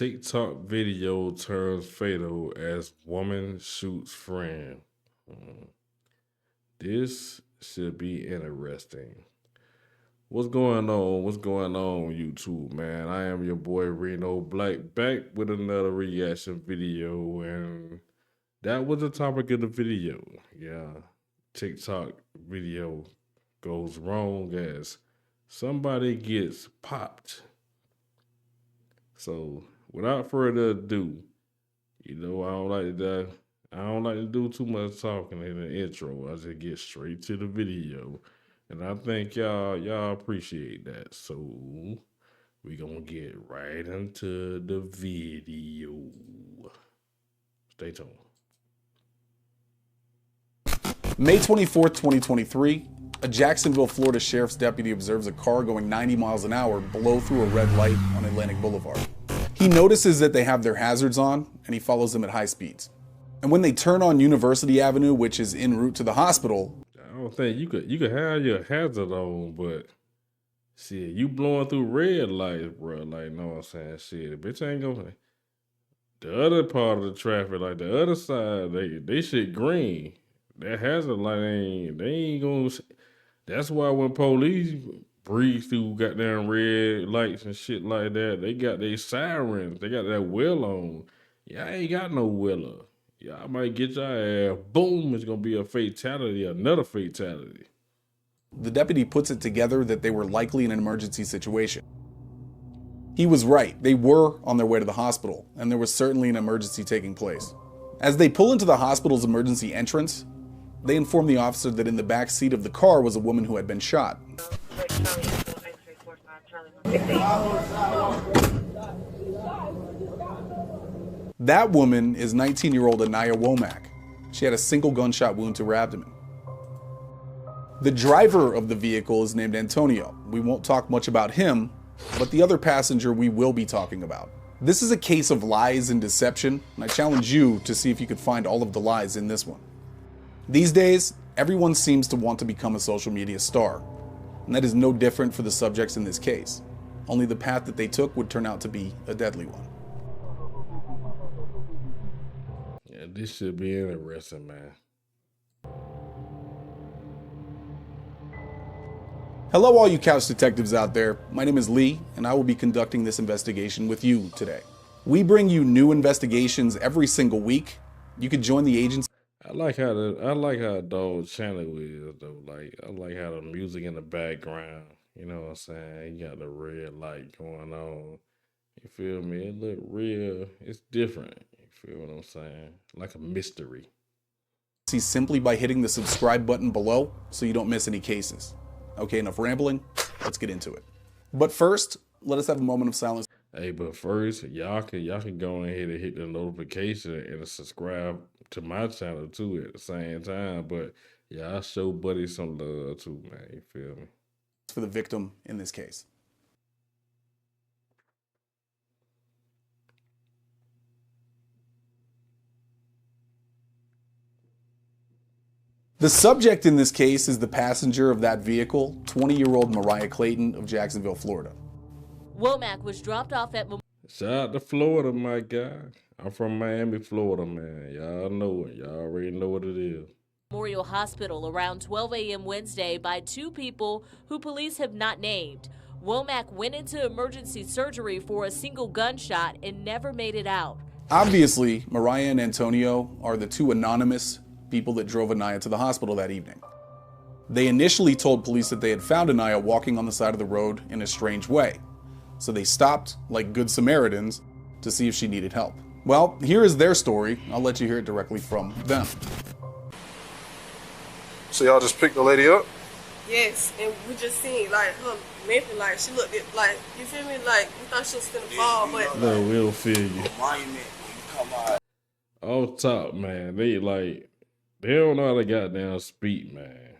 TikTok video turns fatal as woman shoots friend. Mm, This should be interesting. What's going on? What's going on, YouTube, man? I am your boy Reno Black back with another reaction video, and that was the topic of the video. Yeah, TikTok video goes wrong as somebody gets popped. So, without further ado, I don't like to do too much talking in the intro. I just get straight to the video. And I think y'all appreciate that. So we gonna get right into the video. Stay tuned. May 24th, 2023, a Jacksonville, Florida sheriff's deputy observes a car going 90 miles an hour blow through a red light on Atlantic Boulevard. He notices that they have their hazards on, and he follows them at high speeds. And when they turn on University Avenue, which is en route to the hospital, I don't think you could have your hazard on, but shit, you blowing through red lights, bro. Like, know what I'm saying? Shit, the bitch ain't gonna. The other part of the traffic, like the other side, they shit green. That hazard light they ain't gonna. That's why when police breeze through goddamn red lights and shit like that, they got their sirens. They got that wheel on. Y'all ain't got no wheeler. Y'all might get your ass, boom, it's gonna be a fatality, another fatality. the deputy puts it together that they were likely in an emergency situation. He was right. They were on their way to the hospital, and there was certainly an emergency taking place. As they pull into the hospital's emergency entrance, they inform the officer that in the back seat of the car was a woman who had been shot. That woman is 19-year-old Anaya Womack. She had a single gunshot wound to her abdomen. The driver of the vehicle is named Antonio. We won't talk much about him, but the other passenger we will be talking about. This is a case of lies and deception, and I challenge you to see if you could find all of the lies in this one. These days, everyone seems to want to become a social media star, and that is no different for the subjects in this case. Only the path that they took would turn out to be a deadly one. Yeah, this should be interesting, man. Hello all you couch detectives out there. My name is Lee, and I will be conducting this investigation with you today. We bring you new investigations every single week. You could join the agency. I like how dog channel is though. Like I like how the music in the background. You know what I'm saying? You got the red light going on. You feel me? It look real. It's different. You feel what I'm saying? Like a mystery. Simply by hitting the subscribe button below so you don't miss any cases. Okay, enough rambling. Let's get into it. But first, let us have a moment of silence. Hey, but first, y'all can go ahead and hit the notification and subscribe to my channel too at the same time. But y'all show Buddy some love too, man. You feel me? For the victim in this case. The subject in this case is the passenger of that vehicle, 20-year-old Mariah Clayton of Jacksonville, Florida. Womack was dropped off at Shout out to Florida, my guy. I'm from Miami, Florida, man. Y'all know it. Y'all already know what it is. Memorial Hospital around 12 a.m. Wednesday by two people who police have not named. Womack went into emergency surgery for a single gunshot and never made it out. Obviously, Mariah and Antonio are the two anonymous people that drove Anaya to the hospital that evening. They initially told police that they had found Anaya walking on the side of the road in a strange way. So they stopped, like good Samaritans, to see if she needed help. Well, here is their story. I'll let you hear it directly from them. So y'all just picked the lady up? Yes, and we just seen like her limping, like she looked at, like, you feel me, like we thought she was gonna fall, but No, we'll feel you. Monument, you come out. Off top, man. They don't know how to goddamn speak, man.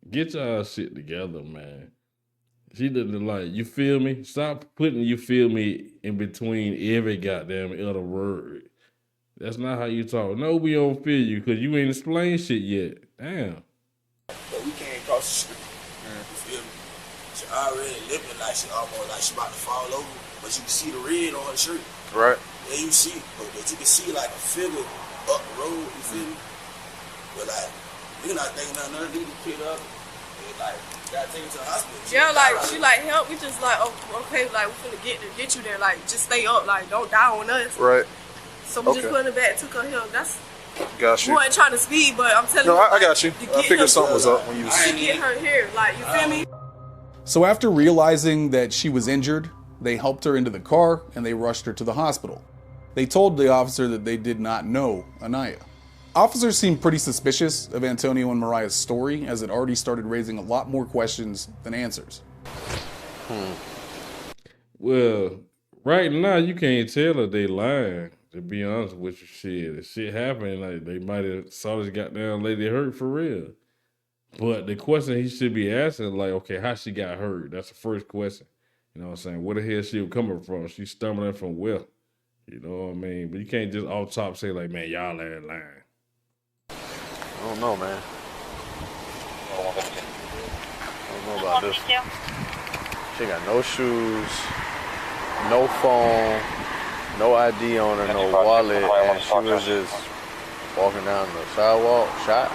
Get y'all shit together, man. She did like, you feel me? Stop putting you feel me in between every goddamn other word. That's not how you talk. No, we don't feel you because you ain't explained shit yet. Damn. But we came across the street. You feel me? She already limping like she almost like she about to fall over. But you can see the red on her shirt. Right. Yeah, you see, but you can see like a figure up the road, you feel me? But like, you not thinking nothing to pick up. And like, gotta take it to the hospital. Yeah, like she like help. We just like, oh, okay, like we finna get you there. Like just stay up, like don't die on us. Right. So we just put her back, took her here. That's Got you. we wasn't trying to speed, but I'm telling No, you. I got you. I figured something was up when you To get her here, like you feel me? So after realizing that she was injured, they helped her into the car and they rushed her to the hospital. They told the officer that they did not know Anaya. Officers seemed pretty suspicious of Antonio and Mariah's story, as it already started raising a lot more questions than answers. Well, right now you can't tell if they lying. To be honest with you, shit, if shit happened, like they might have saw this goddamn lady hurt for real. But the question he should be asking, like, okay, how she got hurt? That's the first question. You know what I'm saying? Where the hell she was coming from? She stumbling from where? You know what I mean? But you can't just off top say like, man, y'all ain't lying. I don't know, man. I don't know about this. She got no shoes, no phone, no ID on her, no wallet, and she was just walking down the sidewalk, shot.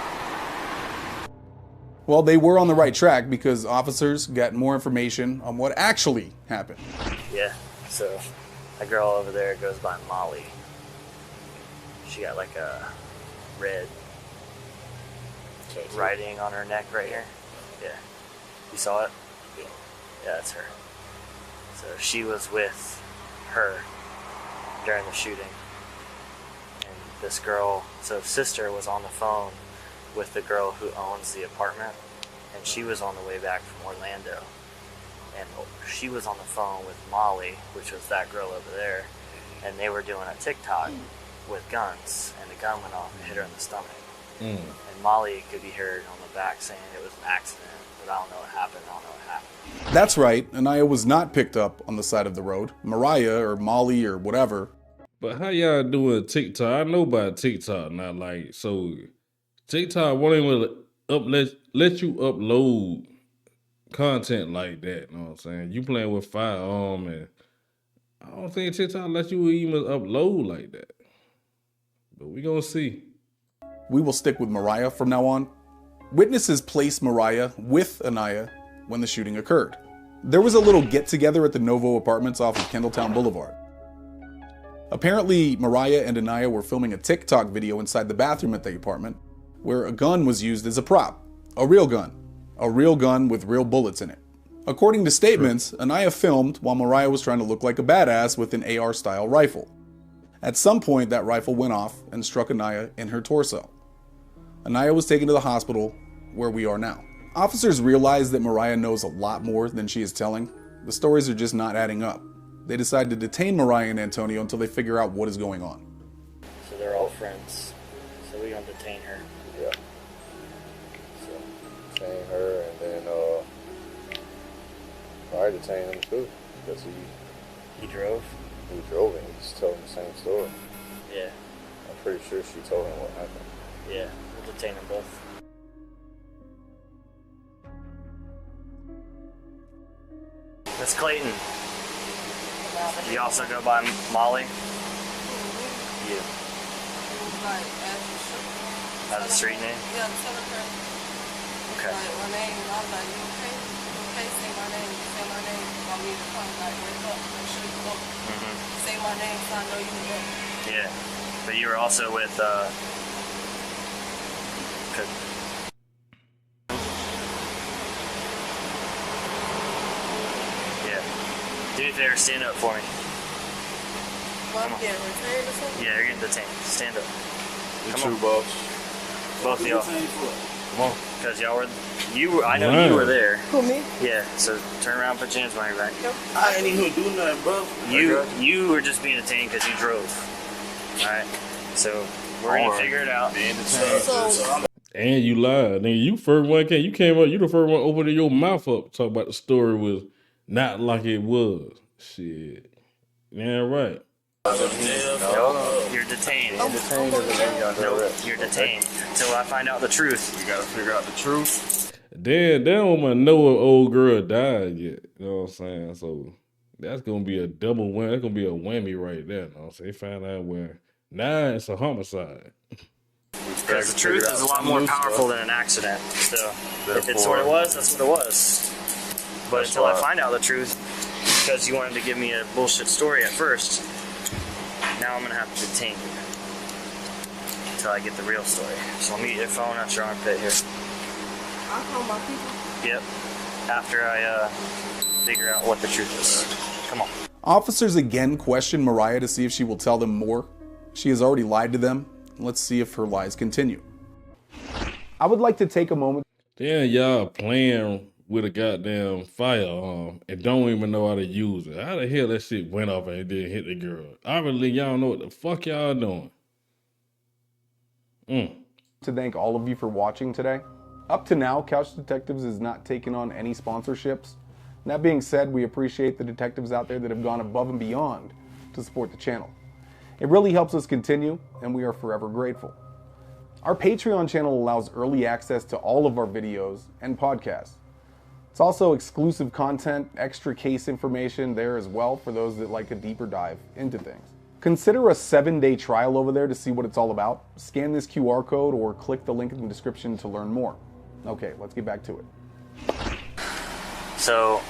Well, they were on the right track because officers got more information on what actually happened. Yeah, so that girl over there goes by Molly. She got like a red writing on her neck right here. Yeah. You saw it? Yeah. Yeah, that's her. So she was with her during the shooting. And this girl, so sister was on the phone with the girl who owns the apartment, and she was on the way back from Orlando. And she was on the phone with Molly, which was that girl over there, and they were doing a TikTok with guns, and the gun went off and hit her in the stomach. And Molly could be heard on the back saying it was an accident, but I don't know what happened. That's right, Anaya was not picked up on the side of the road. Mariah or Molly or whatever. But how y'all doing TikTok? I know about TikTok now, like, so TikTok won't even let you upload content like that, you know what I'm saying? You playing with firearm, and I don't think TikTok let you even upload like that. But we gonna see. We will stick with Mariah from now on. Witnesses placed Mariah with Anaya when the shooting occurred. There was a little get-together at the Novo Apartments off of Kendalltown Boulevard. Apparently, Mariah and Anaya were filming a TikTok video inside the bathroom at the apartment, where a gun was used as a prop. A real gun with real bullets in it. According to statements, Anaya filmed while Mariah was trying to look like a badass with an AR-style rifle. At some point, that rifle went off and struck Anaya in her torso. Anaya was taken to the hospital, where we are now. Officers realize that Mariah knows a lot more than she is telling. The stories are just not adding up. They decide to detain Mariah and Antonio until they figure out what is going on. So they're all friends. So we're gonna detain her. Yeah. So, detain her, and then, I detained him too, because He drove? he drove and he's telling the same story. Yeah. I'm pretty sure she told him what happened. Yeah. We'll detain them both. Miss Clayton. You also go by Molly? You. Like As a street name? Yeah, tell her. Okay. Like my name, I was like, you okay? You okay? Say my name. You say my name. Want me to come? Like wake up. Make sure you up. Say my name so I know you up. Yeah. But you were also with, yeah. Do me a favor, stand up for me. Well, I'm getting retained or something? Yeah, you're getting detained. Stand up. You Come too, on. boss. Both of y'all. Come on. Because y'all were, I know you were there. Who, me? Yeah, so turn around, put your hands behind your back. I ain't even do nothing, bro. You were just being detained because you drove. Alright? So, we're going to figure it out. So And you lied. Nigga, you first one came. You came up, you the first one opening your mouth up, talk about the story was not like it was. Shit. Yeah, right. You're detained. Nope, You're detained until I find out the truth. We gotta figure out the truth. Then they don't want to know if old girl died yet. You know what I'm saying? So That's gonna be a double win. That's gonna be a whammy right there. No, so they find out where now it's a homicide. Because the truth is a lot more powerful than an accident. So if it's what it was, that's what it was. But until I find out the truth, because you wanted to give me a bullshit story at first, now I'm gonna have to detain you until I get the real story. So let me get your phone out your armpit here. I call my people. Yep. After I figure out what the truth is. Come on. Officers again question Mariah to see if she will tell them more. She has already lied to them. Let's see if her lies continue. I would like to take a moment. Damn, y'all playing with a goddamn firearm and don't even know how to use it. How the hell that shit went off and it didn't hit the girl? Obviously, y'all know what the fuck y'all doing. To thank all of you for watching today. Up to now, Couch Detectives has not taken on any sponsorships. That being said, we appreciate the detectives out there that have gone above and beyond to support the channel. It really helps us continue, and we are forever grateful. Our Patreon channel allows early access to all of our videos and podcasts. It's also exclusive content, extra case information there as well for those that like a deeper dive into things. Consider a 7-day trial over there to see what it's all about. Scan this QR code or click the link in the description to learn more. Okay, let's get back to it. So,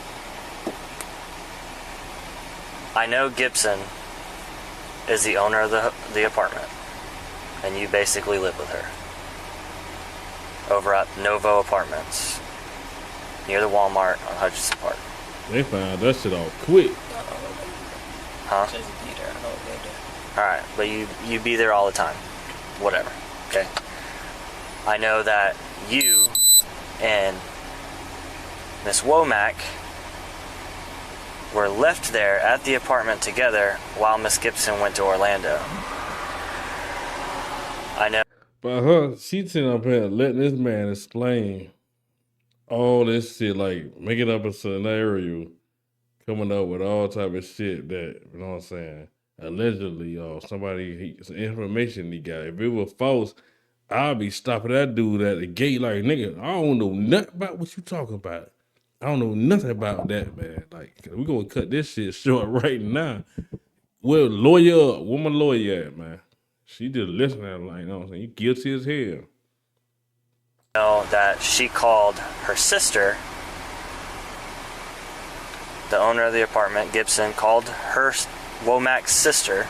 I know Gibson is the owner of the apartment, and you basically live with her over at Novo Apartments near the Walmart on Hutchinson Park. They found that shit all quick. Huh? Just be there. I don't live there. All right, but you be there all the time, whatever. Okay. I know that you and Miss Womack were left there at the apartment together while Miss Gibson went to Orlando. I know. But her, she sitting up here letting this man explain all this shit, like making up a scenario, coming up with all type of shit that, you know what I'm saying, allegedly, or somebody, some information he got. If it was false, I'll be stopping that dude at the gate like, nigga, I don't know nothing about what you talking about. I don't know nothing about that, man. Like, we gonna cut this shit short right now. Well, lawyer, where my lawyer at, man? She just listening, like, you know what I'm saying? You guilty as hell. Know that she called her sister, the owner of the apartment, Gibson, called her Womack's sister,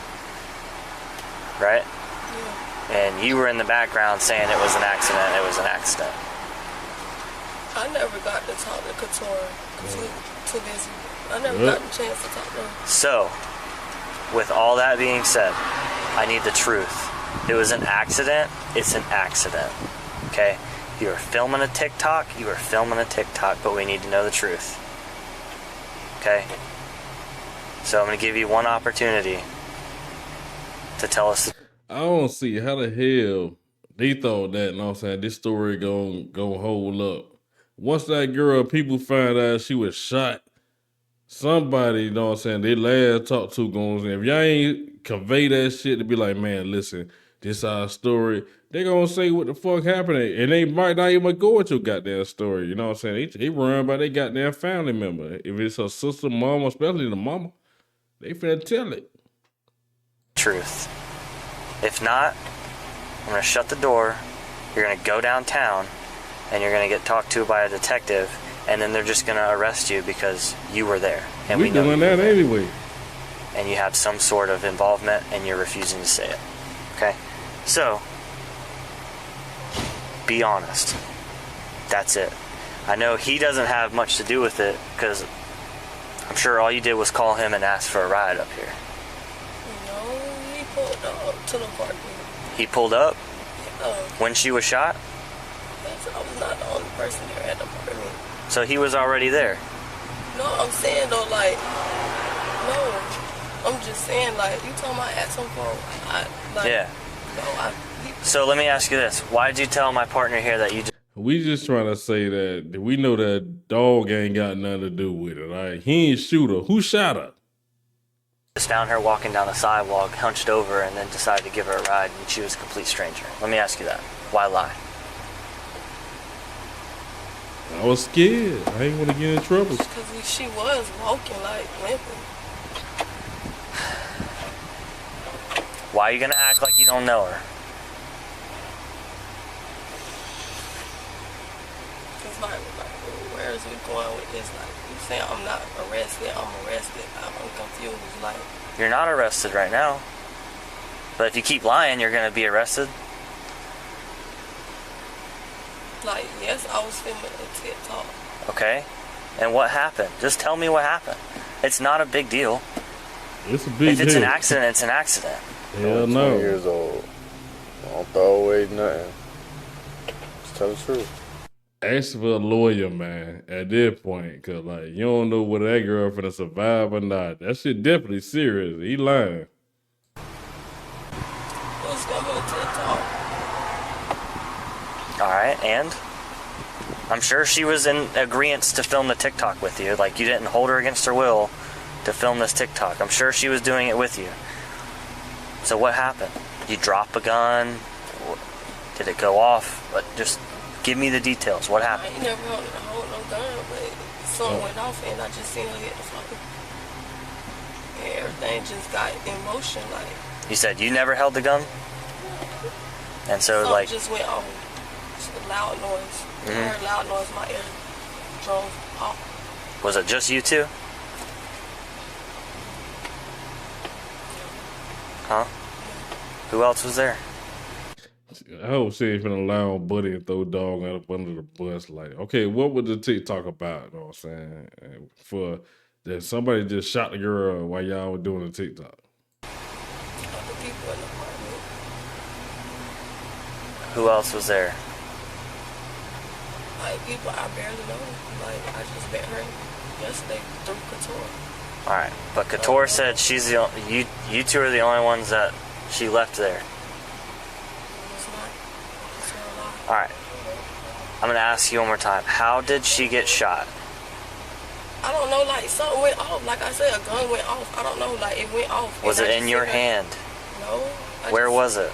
right? Yeah. And you were in the background saying it was an accident, it was an accident. I never got to talk to Couture. Too busy. I never got the chance to talk to her. So, with all that being said, I need the truth. It was an accident, it's an accident. Okay? You were filming a TikTok, but we need to know the truth. Okay? So I'm going to give you one opportunity to tell us. I don't see how the hell they thought that, you know what I'm saying, this story gonna hold up. Once that girl, people find out she was shot, somebody, you know what I'm saying, they last talk to goes, if y'all ain't convey that shit to be like, man, listen, this our story, they gonna say what the fuck happened, and they might not even go with your goddamn story, you know what I'm saying? They run by their goddamn family member. If it's her sister, mama, especially the mama, they finna tell it. Truth. If not, I'm going to shut the door, you're going to go downtown, and you're going to get talked to by a detective, and then they're just going to arrest you because you were there. And we know doing that anyway. And you have some sort of involvement, and you're refusing to say it. Okay? So, be honest. That's it. I know he doesn't have much to do with it, because I'm sure all you did was call him and ask for a ride up here. No, he pulled up to the parking. He pulled up? Yeah. When she was shot? I was not the only person there at the party. So he was already there? No, I'm saying though, like, no. I'm just saying, like, you told me I asked him for, yeah. No, so let me ask you this. Why did you tell my partner here that you just... We just trying to say that we know that dog ain't got nothing to do with it, all right? He ain't shoot her. Who shot her? Just found her walking down the sidewalk, hunched over, and then decided to give her a ride, and she was a complete stranger. Let me ask you that. Why lie? I was scared. I ain't want to get in trouble. Because she was walking, like, limping. Why are you gonna act like you don't know her? It's like, where is we going with this? Like, you saying I'm not arrested, I'm arrested. I'm confused. Like, You're not arrested right now. But if you keep lying, you're gonna be arrested. like, yes, I was filming a TikTok. Okay? And what happened? Just tell me what happened. It's not a big deal. It's a big If it's deal. an accident, it's an accident. Hell 20 no. years old. Don't throw away nothing. Just tell the truth. Ask for a lawyer, man, at that point, because, like, you don't know whether that girl finna survive or not. That shit definitely serious. He lying. It was filming a TikTok. Alright, and? I'm sure she was in agreement to film the TikTok with you. Like, you didn't hold her against her will to film this TikTok. I'm sure she was doing it with you. So what happened? You drop a gun? Did it go off? But just give me the details. What I happened? ain't never hold no gun, but something went off and I just seen her hit the floor. And everything just got in motion, like, You said you never held the gun? And so, something like, just went off. Just a loud noise. I heard loud noise, my ear drove off. was it just you two? Huh? Who else was there? I hope she ain't finna allow Buddy and throw dog out up under the bus. Like, okay, what was the TikTok about? You know what I'm saying? And for that somebody just shot the girl while y'all were doing the TikTok. Other people in the apartment. Who else was there? Like, people I barely know. Like, I just met her yesterday through Couture. Alright, but Couture said she's the you two are the only ones that she left there. It's not. It's her lie. Alright. I'm gonna ask you one more time. How did she get shot? I don't know, like, something went off. Like I said, a gun went off. I don't know, like, it went off. Was And it I in just your seen her- hand? No. Where was it?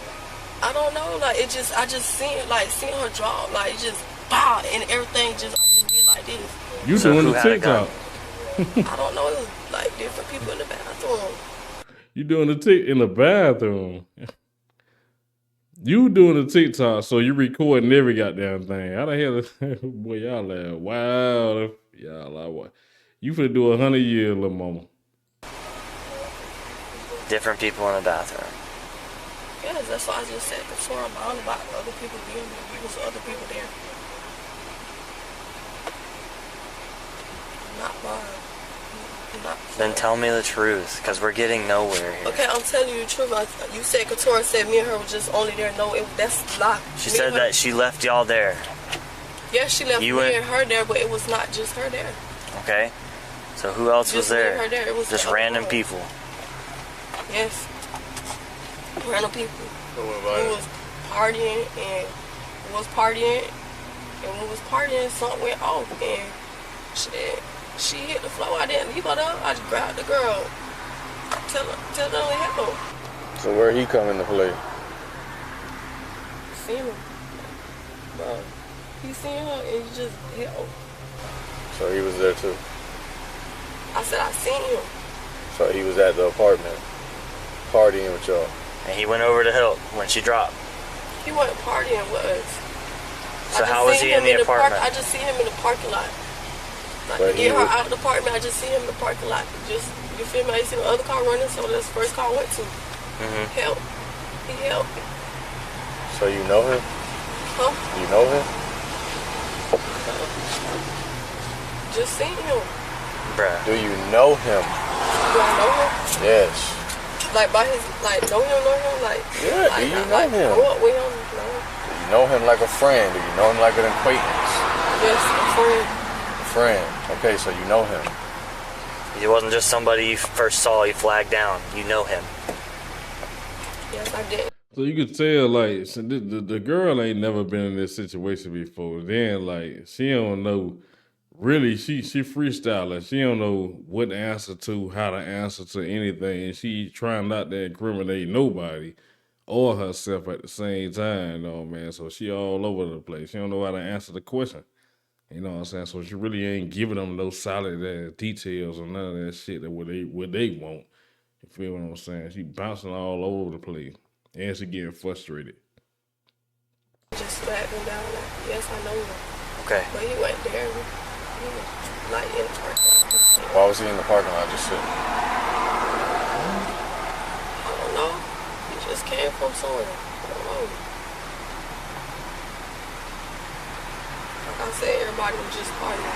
I don't know, like, I just seen her drop, like, it just, pow, and everything just did like this. You So doing who the had a gun? TikTok. I don't know, it was, like, different people in the bathroom. You doing the tick in the bathroom. You doing the TikTok, so you recording every goddamn thing. How the hell, boy, y'all laugh. Wow, y'all like what? You finna do 100 years, little mama. Different people in the bathroom. Yes, that's why I just said Couture. I'm lying about other people being there. There was other people there. I'm not lying. I'm not Then tell me the truth, because we're getting nowhere here. Okay, I'm telling you the truth. You said Couture said me and her was just only there. No, that's a lie. She Me said and her- that she left y'all there. Yes, she left You me went- and her there, but it was not just her there. Okay? So who else was Just me and there? her there. It was Just the other random girl. people. Yes. Random people. Who We invited? was partying and we was partying, something went off and she hit the floor. I didn't leave her there. I just grabbed the girl. Tell her to help. So where he come into play? Seen him. Bro, he seen her and he just help. So he was there too. I said I seen him. So he was at the apartment partying with y'all. And he went over to help when she dropped. He wasn't partying with us. So how was he in the apartment? I just seen him in the parking lot. Like, But to he get her was- out of the apartment, I just see him in the parking lot. Just, you feel me? I see the other car running, so that's the first car I went to. Help. He helped. So you know him? Huh? You know him? Just seen him. Bruh. Do you know him? Do I know him? Yes. Like, by his, like, know him? Like, Yeah, do like, you not, know like, him? grow up with him? No. Do you know him like a friend? Do you know him like an acquaintance? Yes, a friend. A friend. Okay, so you know him. It wasn't just somebody you first saw, you flagged down. You know him. Yes, I did. So you could tell, like, so the girl ain't never been in this situation before. Then, like, she don't know. Really, she freestyling. She don't know what to answer to, how to answer to anything, and she trying not to incriminate nobody or herself at the same time, though, man. So she all over the place. She don't know how to answer the question. You know what I'm saying? So she really ain't giving them those solid ass details or none of that shit that what they want. You feel what I'm saying? She bouncing all over the place. And she getting frustrated. Just smacked him down. Yes, I know him. Okay. But he went there. He was like in the parking lot. Why was he in the parking lot just sitting? I don't know. He just came from somewhere. I don't know. Like I said, everybody was just partying.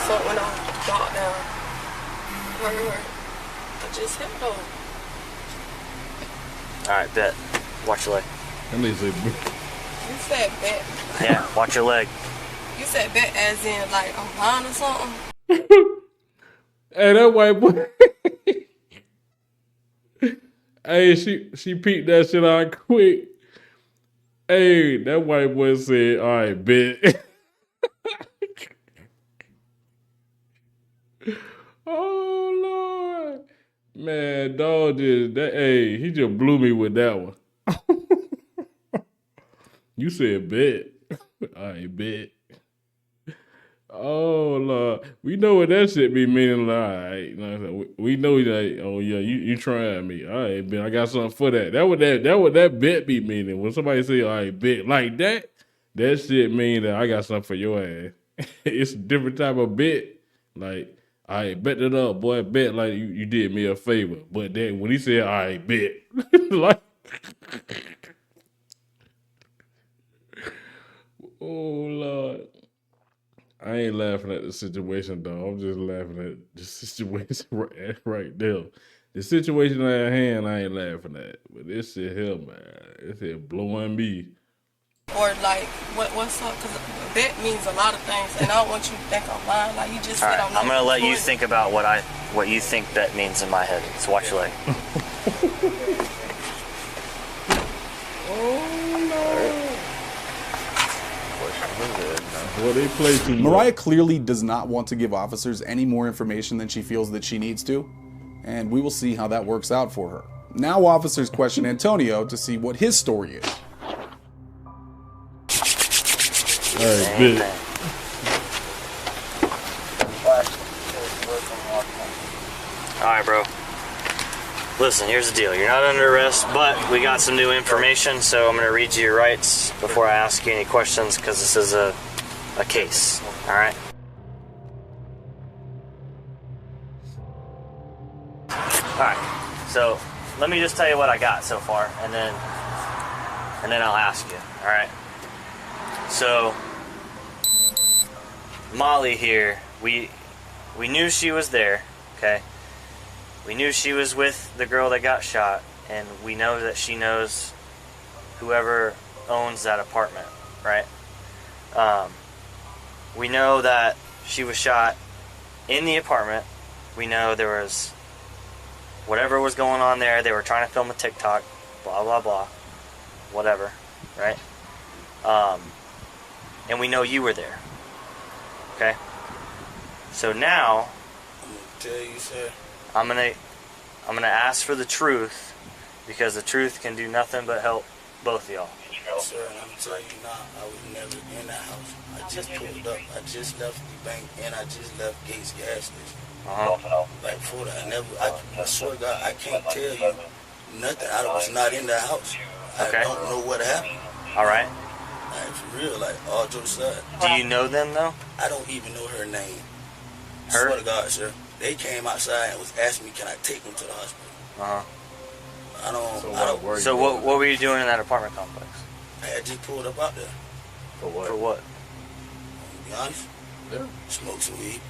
Something went off, dropped down. Her. I just hit though. Alright, bet. Watch your leg. That nigga said, You said bet. Yeah, watch your leg. You said bet as in like I'm blind or something? hey, that white boy. hey, she peeped that shit out quick. Hey, that white boy said, all right, bet. oh, Lord. Man, dog just, he just blew me with that one. You said bet. All right, bet. Oh, Lord. We know what that shit be meaning. Like, all right. You know, we know that, oh, yeah, you trying me. All right, bet. I got something for that. That what that bet be meaning. When somebody say, all right, bet, like that shit mean that I got something for your ass. It's a different type of bet. Like, all right, bet it up, boy. Bet like you did me a favor. But then when he said, all right, bet. like, oh, Lord. I ain't laughing at the situation, though. I'm just laughing at the situation right there. The situation at hand, I ain't laughing at. But this shit here, man, this shit blowing me. Or like, what's up? Because bet means a lot of things, and I don't want you to think I'm lying. Like you just said, I'm gonna let you think about what you think bet means in my head. So watch your leg. Well, they play too much. Mariah clearly does not want to give officers any more information than she feels that she needs to, and we will see how that works out for her. Now officers question Antonio to see what his story is. All right, bet. Alright, bro. Listen, here's the deal. You're not under arrest, but we got some new information, so I'm going to read you your rights before I ask you any questions, because this is a case. Alright? Alright, so let me just tell you what I got so far, and then I'll ask you. Alright? So, Molly here, we knew she was there, okay? We knew she was with the girl that got shot, and we know that she knows whoever owns that apartment, right? We know that she was shot in the apartment. We know there was whatever was going on there. They were trying to film a TikTok, blah, blah, blah, whatever, right? And we know you were there, okay? So now, I'm gonna tell you, sir. I'm gonna ask for the truth, because the truth can do nothing but help both of y'all. Sir, and I'm telling you now, I was never in the house. I just pulled up. I just left the bank, and I just left Gates gas station. Like before that, I swear to God, I can't tell you nothing. I was not in the house. Okay. I don't know what happened. All right. Like for real, like all jokes aside. Do you know them though? I don't even know her name. Her? Swear to God, sir. They came outside and was asking me, can I take them to the hospital? I don't. So what were you doing in that apartment complex? I had just pulled up out there. For what? For what? To be honest, Yeah. smoke some weed.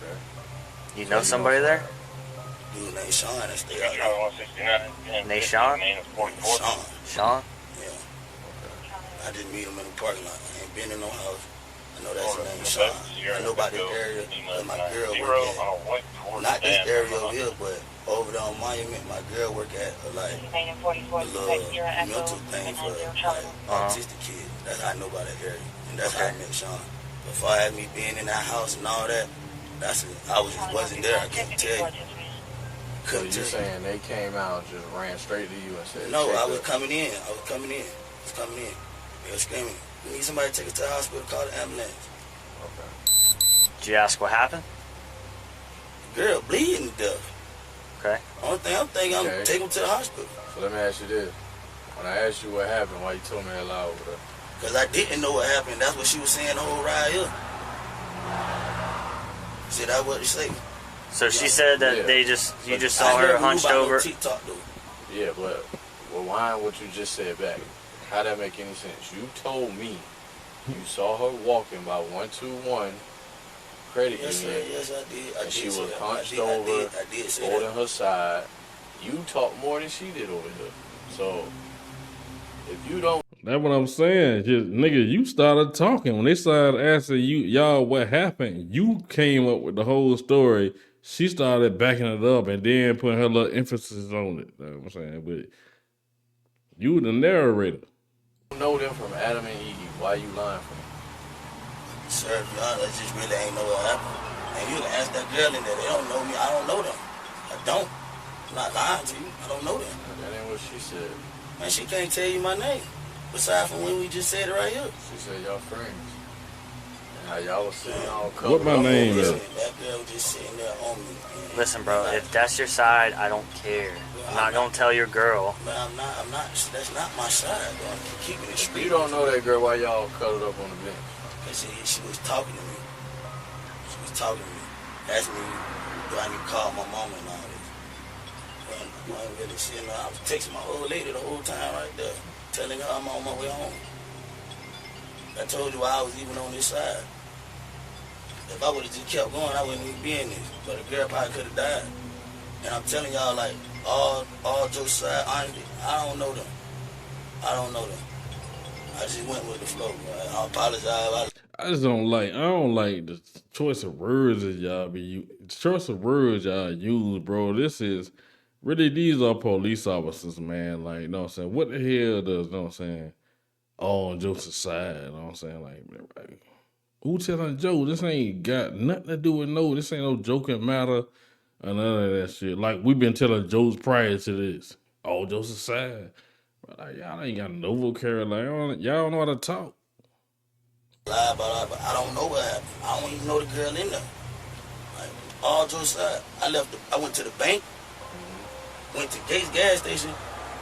Okay. You know somebody there? Dude named Sean that stay out there. Nate Sean? Sean. Sean? Yeah. I didn't meet him in the parking lot. I ain't been in no house. I know that's his name, Sean. I know about this area that my girl work at. Not this area over here, but over there on Monument, my girl work at like a little mental thing for like autistic kids. That's how I know about that area, and that's how I met Sean. Before I had me being in that house and all that, I wasn't there. I can't tell you. So you're saying they came out, just ran straight to you and said, No, I was up. coming in. I was coming in. They were screaming, we need somebody to take us to the hospital, call the ambulance. Okay. Did you ask what happened? Girl bleeding to death. Okay. Only thing I'm thinking, I'm Okay. taking him to the hospital. So let me ask you this. When I asked you what happened, why you told me that lie over there? Because I didn't know what happened. That's what she was saying the whole ride here. She said, that's what she say. So she said that Yeah. you just saw her hunched over. TikTok, though. Yeah, but rewind what you just said back. How that make any sense? You told me you saw her walking by 121 credit Yes, sir. union, Yes, I did. and she was hunched I over, did say holding that. her side. You talk more than she did over here. So if you don't, That's what I'm saying. Just nigga, you started talking. When they started asking y'all what happened, you came up with the whole story. She started backing it up and then putting her little emphasis on it. You know what I'm saying? But you were the narrator. know them from Adam and Eve, why you lying for them? Sir, to be honest, I just really ain't know what happened. And you can ask that girl in there. They don't know me. I don't know them. I don't. I'm not lying to you. I don't know them. That ain't what she said. Man, she can't tell you my name. Besides from when we just said it right here. She said y'all friends. And how y'all was sitting all What my name is? That girl was just sitting there on me. Man. Listen, bro, if that's your side, I don't care. I'm not gonna tell your girl. Man, I'm not, that's not my side, bro. I'm keeping it If straight. you don't know that girl, why y'all cuddled up on the bench? Cause she was talking to me. She was talking to me. Asking me, do I need to call my mama and all this. Well, I ain't really seeing her. I was texting my old lady the whole time right there. Telling her I'm on my way home. I told you why I was even on this side. If I would have just kept going, I wouldn't even be in this. But the girl probably could have died. And I'm telling y'all, like, all jokes aside, honestly, I don't know them. I don't know them. I just went with the flow. I apologize. I don't like the choice of words that y'all use, bro. This is really, these are police officers, man. Like, you know what I'm saying? What the hell does, you know what I'm saying, all jokes aside, you know what I'm saying? Like, who telling jokes? This ain't got nothing to do with this ain't no joking matter or none of that shit. Like, we've been telling jokes prior to this. All jokes aside. But like, y'all ain't got no vocabulary. Y'all don't know how to talk. Lie about it, but I don't know what happened. I don't even know the girl in there. Like, all jokes aside, I went to the bank, went to Gates gas station,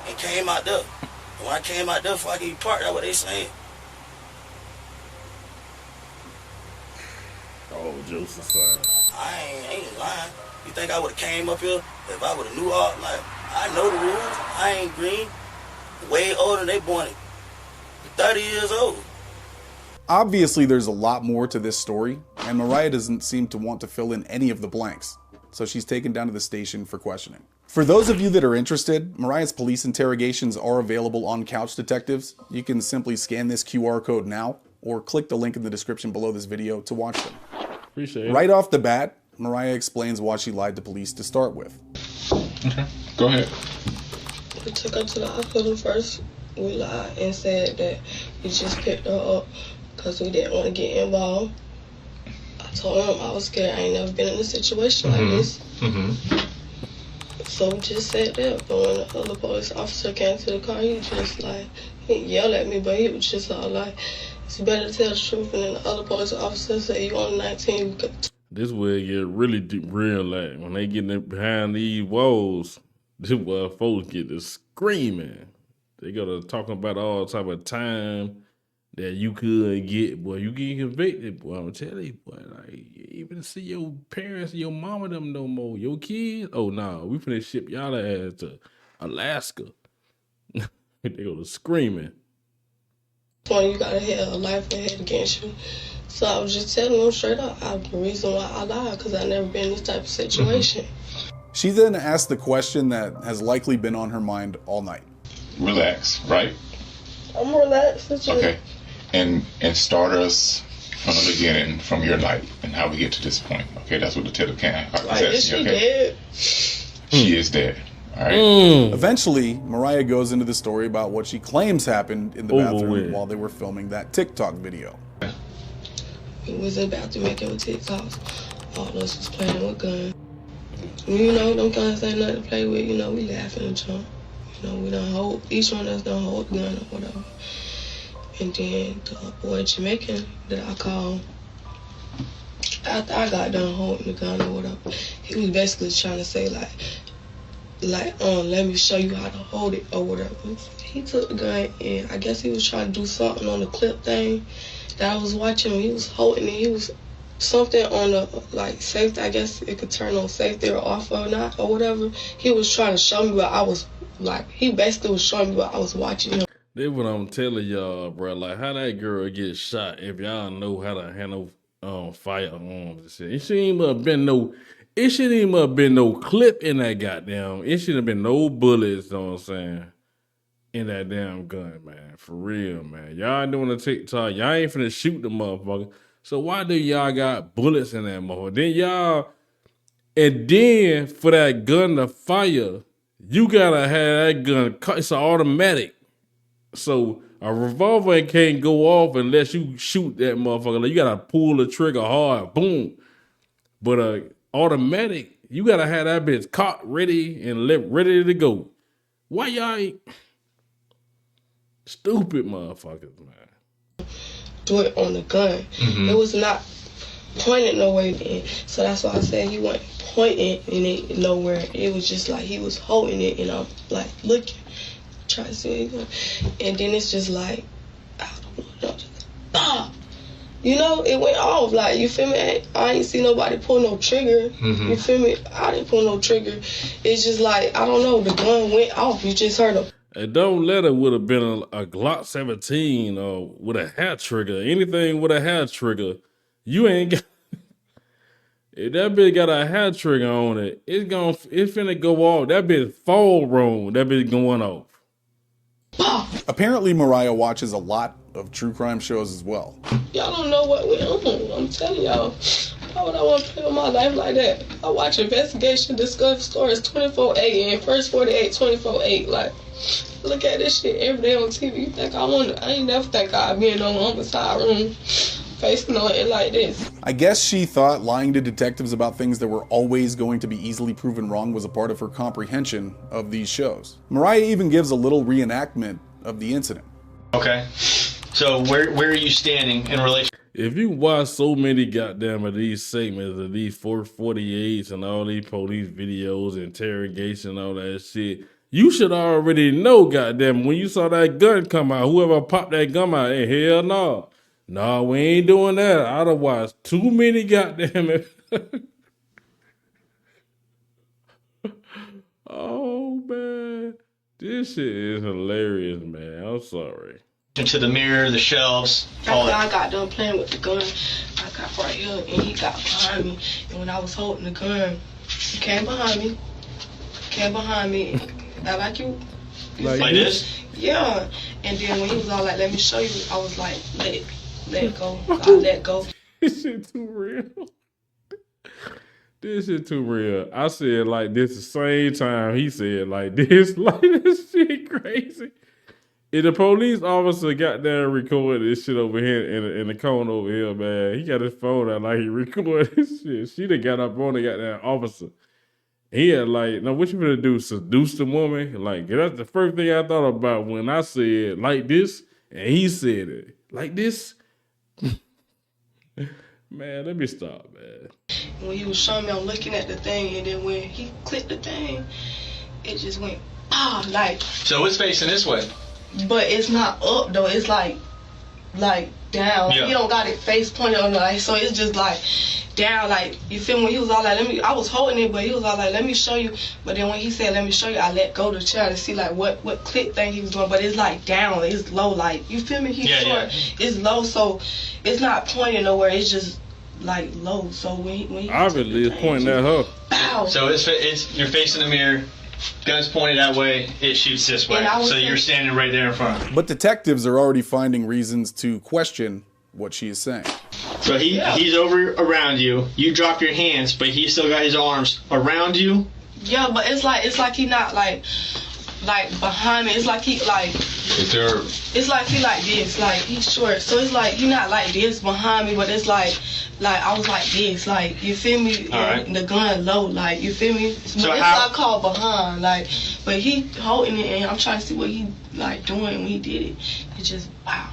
and came out there. And when I came out there, before I get parked, that's what they saying. All jokes aside. I ain't lying. You think I would have came up here if I would have knew all? Like, I know the rules. I ain't green. Way older than they born 30 years old. Obviously, there's a lot more to this story, and Mariah doesn't seem to want to fill in any of the blanks, so she's taken down to the station for questioning. For those of you that are interested, Mariah's police interrogations are available on Couch Detectives. You can simply scan this QR code now, or click the link in the description below this video to watch them. Appreciate it. Right off the bat, Mariah explains why she lied to police to start with. Okay, go ahead. We took her to the hospital first. We lied and said that we just picked her up because we didn't want to get involved. I told him I was scared. I ain't never been in a situation like this. So we just said that. But when the other police officer came to the car, he yelled at me, but he was just all like, it's better to tell the truth. And then the other police officer said, you only 19. This where it get really real at. When they get behind these walls, this where folks get to screaming. They gotta talk about all type of time that you could get, boy. You get convicted, boy. I'm telling you, boy. Like, you even see your parents and your mama them no more. Your kids, oh no, we finna ship y'all ass to Alaska. They go to screaming. You gotta have a life ahead against you. So I was just telling them straight up, the reason why I lied, because I've never been in this type of situation. She then asked the question that has likely been on her mind all night. Relax, right? I'm relaxed. Okay. And start us from the beginning, from your night, and how we get to this point. Okay, that's what the tip can. Like, is she dead? She is dead. All right. Eventually, Mariah goes into the story about what she claims happened in the bathroom while they were filming that TikTok video. We was in the bathroom making TikToks. All of us was playing with guns. You know, them guns ain't nothing to play with. You know, we laughing and jump. You know, we don't hold, each one of us don't hold the gun or whatever. And then the boy Jamaican that I called, After I got done holding the gun or whatever, he was basically trying to say like, let me show you how to hold it or whatever. He took the gun and I guess he was trying to do something on the clip thing that I was watching. He was holding it. He was something on the like safety. I guess it could turn on safety or off or not or whatever. He was trying to show me what I was like. He basically was showing me what I was watching him. That's what I'm telling y'all, bro. Like how that girl get shot. If y'all know how to handle firearms and shit, it shouldn't even have been no. It shouldn't even have been no clip in that goddamn. It shouldn't have been no bullets. Know what I'm saying? In that damn gun, man. For real, man. Y'all doing a TikTok. Y'all ain't finna shoot the motherfucker. So why do y'all got bullets in that motherfucker? Then y'all, and then for that gun to fire, you gotta have that gun. It's an automatic. So a revolver can't go off unless you shoot that motherfucker. Like, you gotta pull the trigger hard. Boom. But automatic, you gotta have that bitch caught, ready, and ready to go. Why y'all ain't stupid motherfuckers, man? Do it on the gun. Mm-hmm. It was not pointed nowhere in. So that's why I said he wasn't pointing in it nowhere. It was just like he was holding it and I'm like looking, trying to see it. And then it's just like, I don't know, just, bah! You know, it went off. Like, you feel me? I ain't see nobody pull no trigger. Mm-hmm. You feel me? I didn't pull no trigger. It's just like, I don't know, the gun went off. You just heard him. A Don't Let Her would have been a Glock 17 or with a hair trigger. Anything with a hair trigger. You ain't got. If that bitch got a hair trigger on it, it's finna go off. That bitch fall wrong. That bitch going off. Apparently, Mariah watches a lot of true crime shows as well. Y'all don't know what went on. I'm telling y'all. Why would I want to play with my life like that? I watch Investigation Discovery Stories 24/8 and First 48 24/8. Like, look at this shit every day on TV. You think I ain't never think I'd be in no homicide room facing on it like this. I guess she thought lying to detectives about things that were always going to be easily proven wrong was a part of her comprehension of these shows. Mariah even gives a little reenactment of the incident. Okay. So where are you standing in relation? If you watch so many goddamn of these segments of these 448s and all these police videos, interrogation, all that shit, you should already know, goddamn, when you saw that gun come out, whoever popped that gun out, hey, hell no. No, we ain't doing that. I'd have watched too many goddamn. Oh, man. This shit is hilarious, man. I'm sorry. Into the mirror, the shelves, all After that. I got done playing with the gun, I got right here and he got behind me. And when I was holding the gun, he came behind me. That like you? Like this? Yeah. And then when he was all like, let me show you, I was like, let it go. I let go. This shit too real. This shit too real. I said like this the same time he said like this. Like this shit crazy. If the police officer got there and recorded this shit over here in the cone over here, man, he got his phone out like he recorded this shit. She done got up on the goddamn officer. He had like, no, what you gonna do? Seduce the woman? Like, that's the first thing I thought about when I said like this, and he said it like this. Man, let me stop, man. When he was showing me, I'm looking at the thing, and then when he clicked the thing, it just went, like. So it's facing this way. But it's not up though. It's like down. Yeah. He don't got it face pointed on like, so it's just like down. Like, you feel me? He was all like, I was holding it, but he was all like, let me show you. But then when he said, let me show you, I let go of the chair to see like what click thing he was doing. But it's like down. It's low. Like, you feel me? He's short. Yeah. It's low, so it's not pointing nowhere. It's just like low. So when he obviously it's pointing at her. Bow. So it's you're facing the mirror. Gun's pointed that way, it shoots this way. So you're standing right there in front. But detectives are already finding reasons to question what she is saying. So he's over around you. You drop your hands, but he still got his arms around you. Yeah, but it's like he not like behind me. It's like he like. It's like he like this. Like he's short, so it's like he not like this behind me, but it's like I was like this. Like, you feel me? Right. The gun low. Like, you feel me? So it's how? not called behind. Like, but he holding it, and I'm trying to see what he like doing when he did it. It just wow.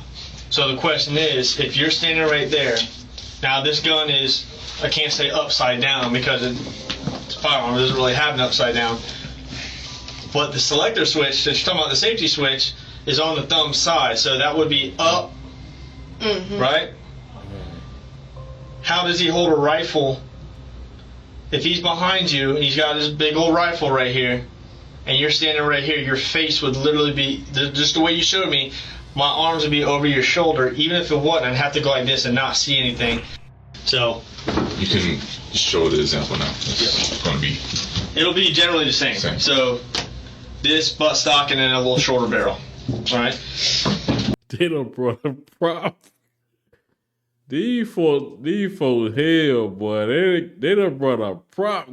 So the question is, if you're standing right there, Now this gun is, I can't say upside down because it's a firearm. It doesn't really have an upside down. But the selector switch, that you're talking about, the safety switch, is on the thumb side. So that would be up, right? How does he hold a rifle if he's behind you and he's got his big old rifle right here and you're standing right here? Your face would literally be, just the way you showed me, my arms would be over your shoulder. Even if it wasn't, I'd have to go like this and not see anything. So you can show the example now. It's going to be. It'll be generally the same. So this butt stock and then a little shorter barrel. All right. They done brought a prop. These folks hell, boy. They done brought a prop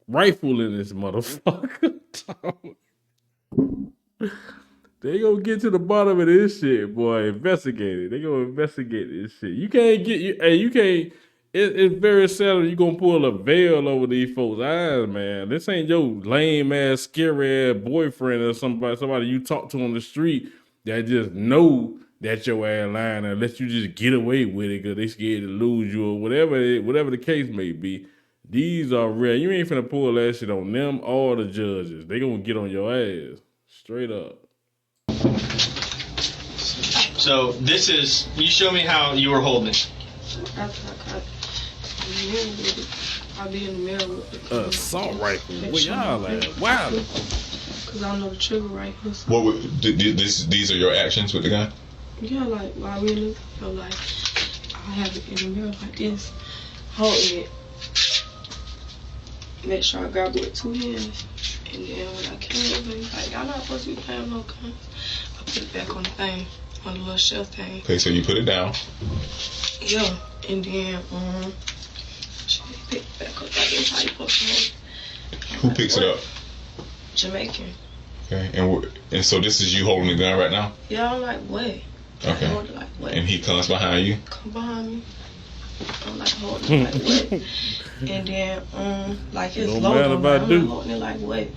rifle in this motherfucker. They gonna get to the bottom of this shit, boy. Investigate it. They gonna investigate this shit. You can't get you can't. It's very seldom you gonna pull a veil over these folks' eyes, man. This ain't your lame ass, scary ass boyfriend or somebody you talk to on the street that just know that your ass lying and let you just get away with it because they scared to lose you or whatever the case may be. These are real. You ain't finna pull that shit on them or the judges. They gonna get on your ass straight up. So this is, you show me how you were holding it. I'll be in the mirror with the assault rifle. Where y'all at? Wow. Because I know the trigger right here. What would, these are your actions with the gun? Yeah, like while we look, like I have it in the mirror like this, holding it. Make sure I grab it with 2 hands. And then when I came over, he's like, y'all not supposed to be playing no guns. I put it back on the thing, on the little shelf thing. Okay, so you put it down. Yeah, and then she pick it back up. Like that's how you supposed to hold it. Who picks it up? Jamaican. Okay, and so this is you holding the gun right now? Yeah, I'm like, what? Okay. Hold it like what? And he comes behind you? Come behind me. I'm like holding it like what? And then like his No logo, matter I'm do. like holding it like what?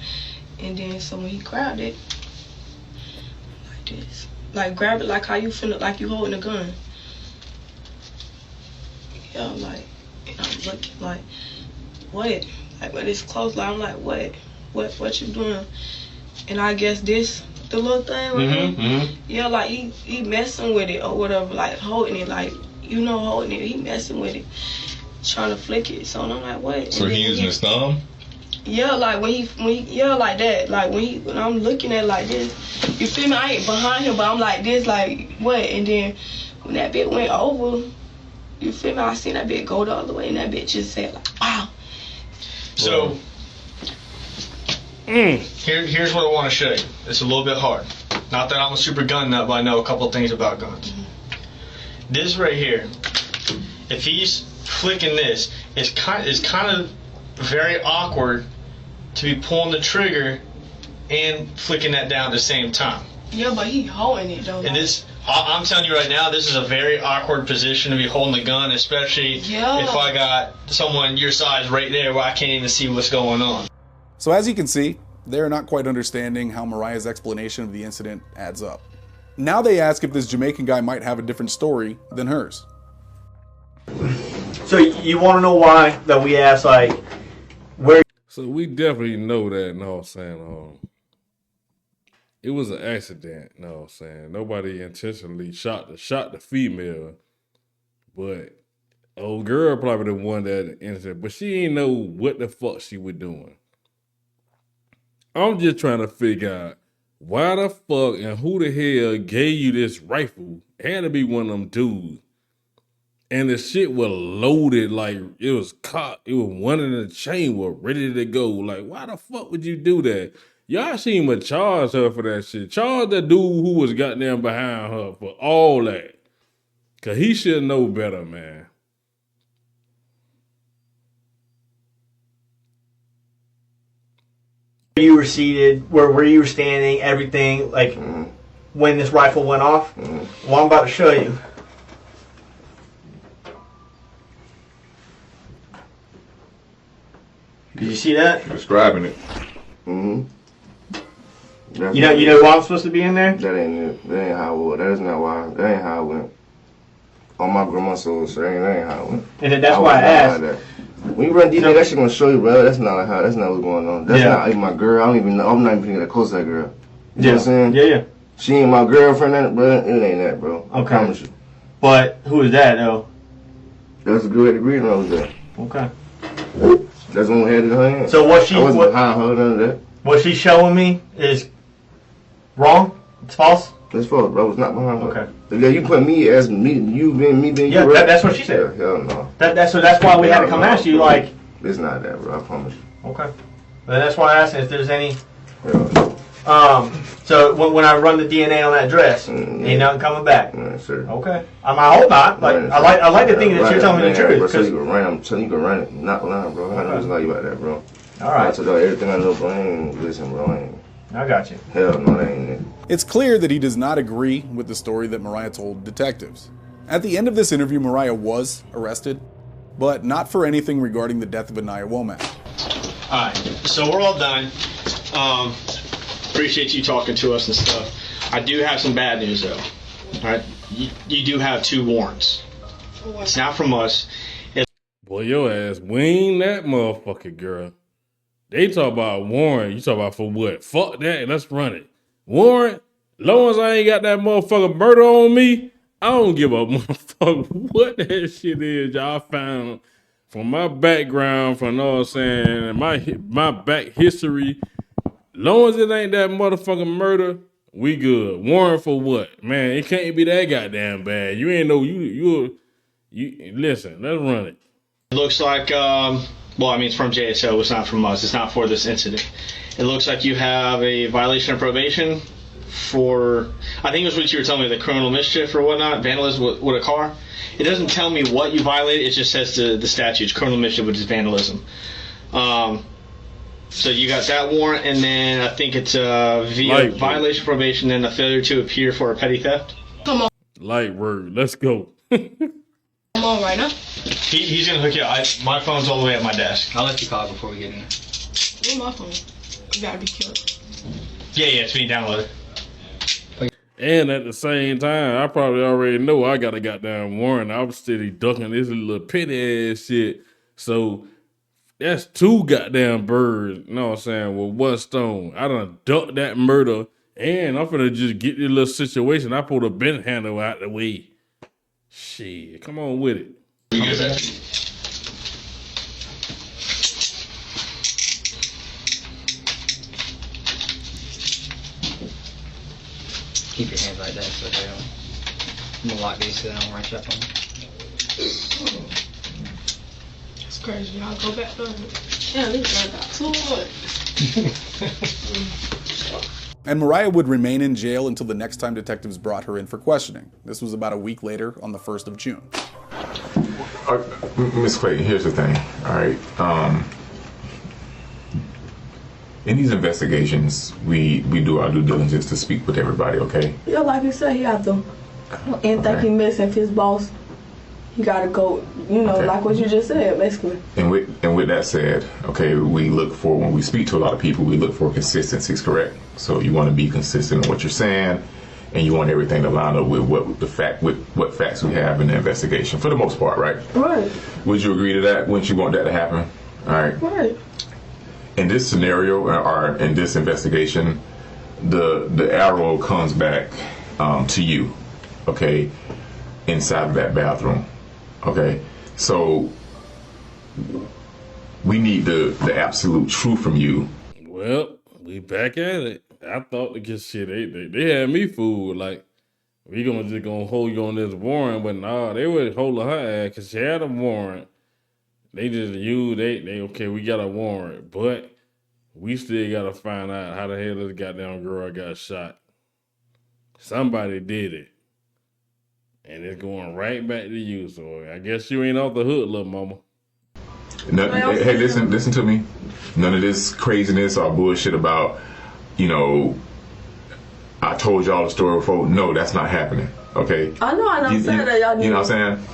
And then so when he grabbed it, like this. Like grab it like how you finna, like you holding a gun. Yeah, like, and I'm looking like, what? Like when it's close, like I'm like, what? What you doing? And I guess this, the little thing right here, yeah, like he messing with it or whatever, like holding it, like, you know, holding it, he messing with it, trying to flick it. So I'm like, what? So he using his thumb? Yeah, like when he yeah, like that, like when I'm looking at it like this, you feel me? I ain't behind him, but I'm like this, like what? And then when that bit went over, you feel me? I seen that bit go the other way, and that bit just said like, wow. So here's what I want to show you. It's a little bit hard. Not that I'm a super gun nut, but I know a couple of things about guns. This right here, if he's flicking this, it's kind of very awkward to be pulling the trigger and flicking that down at the same time. Yeah, but he holding it though. And this, I'm telling you right now, this is a very awkward position to be holding the gun, especially if I got someone your size right there where I can't even see what's going on. So as you can see, they're not quite understanding how Mariah's explanation of the incident adds up. Now they ask if this Jamaican guy might have a different story than hers. So you want to know why that we asked, like, where? So we definitely know that, you know what I'm saying? It was an accident, you know what I'm saying? Nobody intentionally shot the female, but old girl probably the one that incident, but she ain't know what the fuck she was doing. I'm just trying to figure out why the fuck and who the hell gave you this rifle? It had to be one of them dudes. And the shit was loaded, like it was caught. It was one in the chain was ready to go. Like, why the fuck would you do that? Y'all shouldn't even charge her for that shit. Charge the dude who was goddamn behind her for all that. Cause he should know better, man. You were seated, where you were standing, everything, like when this rifle went off. Well, I'm about to show you. Did you see that? Describing it. You know why I'm supposed to be in there? That ain't how it was. That is not why. That ain't how it went. on my grandma's soul, so that ain't how it went. And that's why I asked. Like when you run DNA, that shit gonna show you, bro. That's not how. That's not what's going on. That's not even my girl. I don't even know. I'm not even that close to that girl. You know what I'm saying? Yeah. She ain't my girlfriend, bro. It ain't that, bro. I promise you. But who is that though? That's a good degree when I was there. Okay. That's when we had it in her hand. So what I wasn't behind her, none of that. What she's showing me is wrong. It's false. It's false, bro. It's not behind her. Okay. Yeah, you put me as me, you being me, then you. Yeah, that's what she said. Hell no. That's why we had to come ask you, like. It's not that, bro. I promise you. Okay. And that's why I asked if there's any. Yeah. So when I run the DNA on that dress, ain't nothing coming back. Yeah, sure. Okay. I hope not. Like I like to think that you're telling me the truth. Bro, so you can run. I'm telling you, can run it. Not lying, bro. I know just like you about that, bro. All right. I told you everything I know, bro. I ain't listen, bro. I got you. Hell no, that ain't it. It's clear that he does not agree with the story that Mariah told detectives. At the end of this interview, Mariah was arrested, but not for anything regarding the death of Anaya Womack. Alright, so we're all done. Appreciate you talking to us and stuff. I do have some bad news though. Alright, you do have 2 warrants. It's not from us. Boy, your ass wing that motherfucker, girl. They talk about warrant. You talk about for what? Fuck that. Let's run it. Warrant. Long as I ain't got that motherfucker murder on me, I don't give a motherfucker what that shit is y'all found from my background, from all I'm saying, my back history. Long as it ain't that motherfucking murder, we good. Warrant for what? Man, it can't be that goddamn bad. You ain't know you listen, let's run it. It looks like well, I mean, it's from JSO. It's not from us. It's not for this incident. It looks like you have a violation of probation for, I think it was what you were telling me, the criminal mischief or whatnot, vandalism with a car. It doesn't tell me what you violated. It just says the statutes, criminal mischief, which is vandalism. So you got that warrant, and then I think it's via violation of probation and a failure to appear for a petty theft. Come on. Light word. Let's go. Come on right now. He's gonna hook you up. My phone's all the way at my desk. I'll let you call before we get in there. Where's my phone? You gotta be killed. Yeah, it's being downloaded. And at the same time, I probably already know I got a goddamn warrant. I was steady ducking this little petty ass shit. So that's 2 goddamn birds, you know what I'm saying, with 1 stone. I done ducked that murder, and I'm finna just get this little situation. I pulled a bent handle out the way. Shit, come on with it. Keep your hands like that so they don't. I'm gonna lock these so they don't rush up on me. It's crazy. Y'all go back there. Yeah, this guy got 2 more. And Mariah would remain in jail until the next time detectives brought her in for questioning. This was about a week later, on the 1st of June. Miss Clayton, here's the thing, all right? In these investigations, we do our due diligence to speak with everybody, okay? Yeah, like you said, he have to. Anything he missing, if his boss, he gotta go, you know, like what you just said, basically. And with that said, okay, we look for, when we speak to a lot of people, we look for consistencies, correct? So you want to be consistent in what you're saying, and you want everything to line up with what facts we have in the investigation, for the most part, right? Right. Would you agree to that? Wouldn't you want that to happen? All right. Right. In this scenario, or in this investigation, the arrow comes back to you, okay, inside of that bathroom, okay? So we need the absolute truth from you. Well, we back at it. I thought to get shit, they had me fooled. Like, we just gonna hold you on this warrant, but nah, they would hold her ass because she had a warrant. They just used, they okay, we got a warrant, but we still gotta find out how the hell this goddamn girl got shot. Somebody did it. And it's going right back to you, so I guess you ain't off the hook, little mama. No, hey, listen to me. None of this craziness or bullshit about, you know, I told y'all the story before. No, that's not happening. Okay. I know. I'm saying that y'all. You know what I'm saying?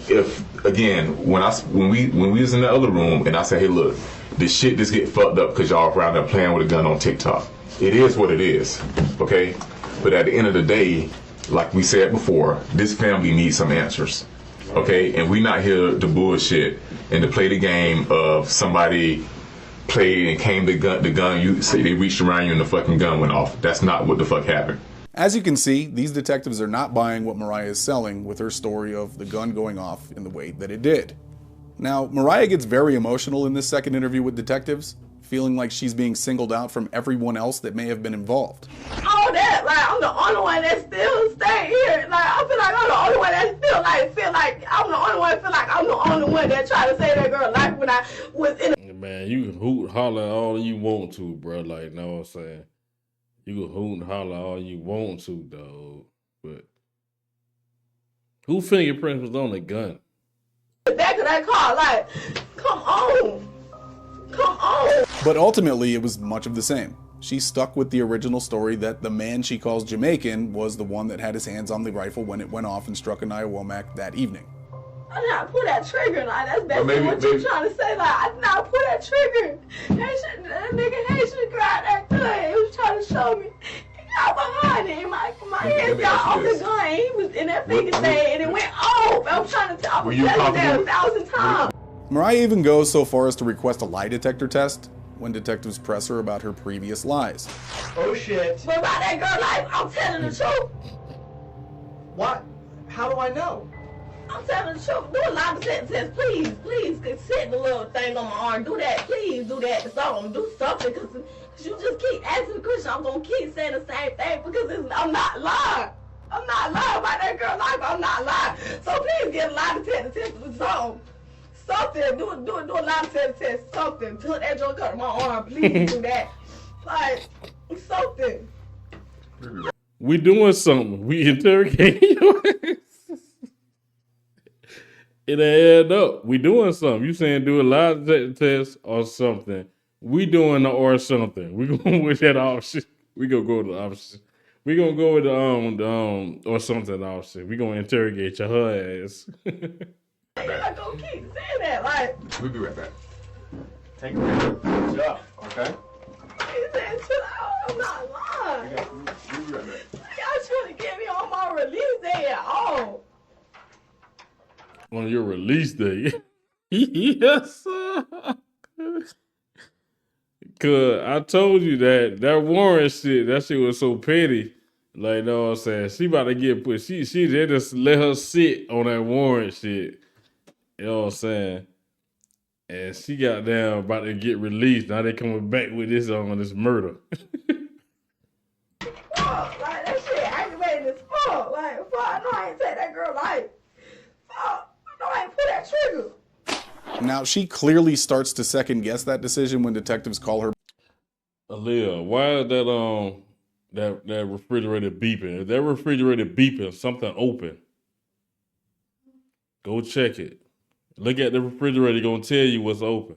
If again, when we was in the other room and I said, hey, look, this shit just get fucked up because y'all around there playing with a gun on TikTok. It is what it is. Okay. But at the end of the day, like we said before, this family needs some answers. Okay, and we not here to bullshit and to play the game of somebody played and came the gun you say they reached around you and the fucking gun went off. That's not what the fuck happened. As you can see, these detectives are not buying what Mariah is selling with her story of the gun going off in the way that it did. Now, Mariah gets very emotional in this second interview with detectives, feeling like she's being singled out from everyone else that may have been involved. All that, like, I'm the only one that still stay here. Like, I feel like I'm the only one that still, like, feel like I'm the only one that feel like I'm the only one that tried to save that girl life when I was in a... Man, you can hoot and holler all you want to, bro. Like, know what I'm saying? You can hoot and holler all you want to, dog. But who fingerprints was on the gun? The back of that car, like, come on. Come on. But ultimately, it was much of the same. She stuck with the original story that the man she calls Jamaican was the one that had his hands on the rifle when it went off and struck Anaya Womack that evening. I did not pull that trigger, like, that's basically what you're trying to say, like, I did not pull that trigger. That nigga Haitian grabbed that gun, he was trying to show me. He got behind it, and my hands got off the gun, and he was in that finger thing, and it went off. I'm trying to tell, I was telling that 1,000 times. Mariah even goes so far as to request a lie detector test when detectives press her about her previous lies. Oh shit. But about that girl life, I'm telling the truth. What? How do I know? I'm telling the truth. Do a lie detector test, please. Please, sit the little thing on my arm. Do that, please. Do that. Something. Do something, because you just keep asking the question. I'm going to keep saying the same thing because I'm not lying. I'm not lying about that girl life. I'm not lying. So please get a lie detector test or something. Something. Do a lie detector test. Something. Put that joke out of my arm. Please do that. Like, something. We doing something. We interrogating you. It ain't add up. We doing something. You saying do a lie detector test or something. We doing the or something. We going with that option. We gonna go with the option. We gonna go with the or something option. We gonna interrogate your her ass. I'm not gonna keep saying that. Like, We'll be right back. Take a minute. Good job, okay? he said, chill out. I'm not lying. We'll be right back. Y'all trying to get me on my release day at all. On your release day. Yes, sir. Cause I told you that warrant shit, that shit was so petty. Like, know what I'm saying? She about to get put. They just let her sit on that warrant shit. You know what I'm saying? And she got down about to get released. Now they coming back with this murder. Fuck, like, that shit aggravating as fuck. Like, fuck, I know I ain't take that girl life. Fuck, I know I ain't pull that trigger. Now, she clearly starts to second guess that decision when detectives call her. Aaliyah, why is that refrigerator beeping? If that refrigerator beeping, something open. Go check it. Look at the refrigerator, gonna tell you what's open.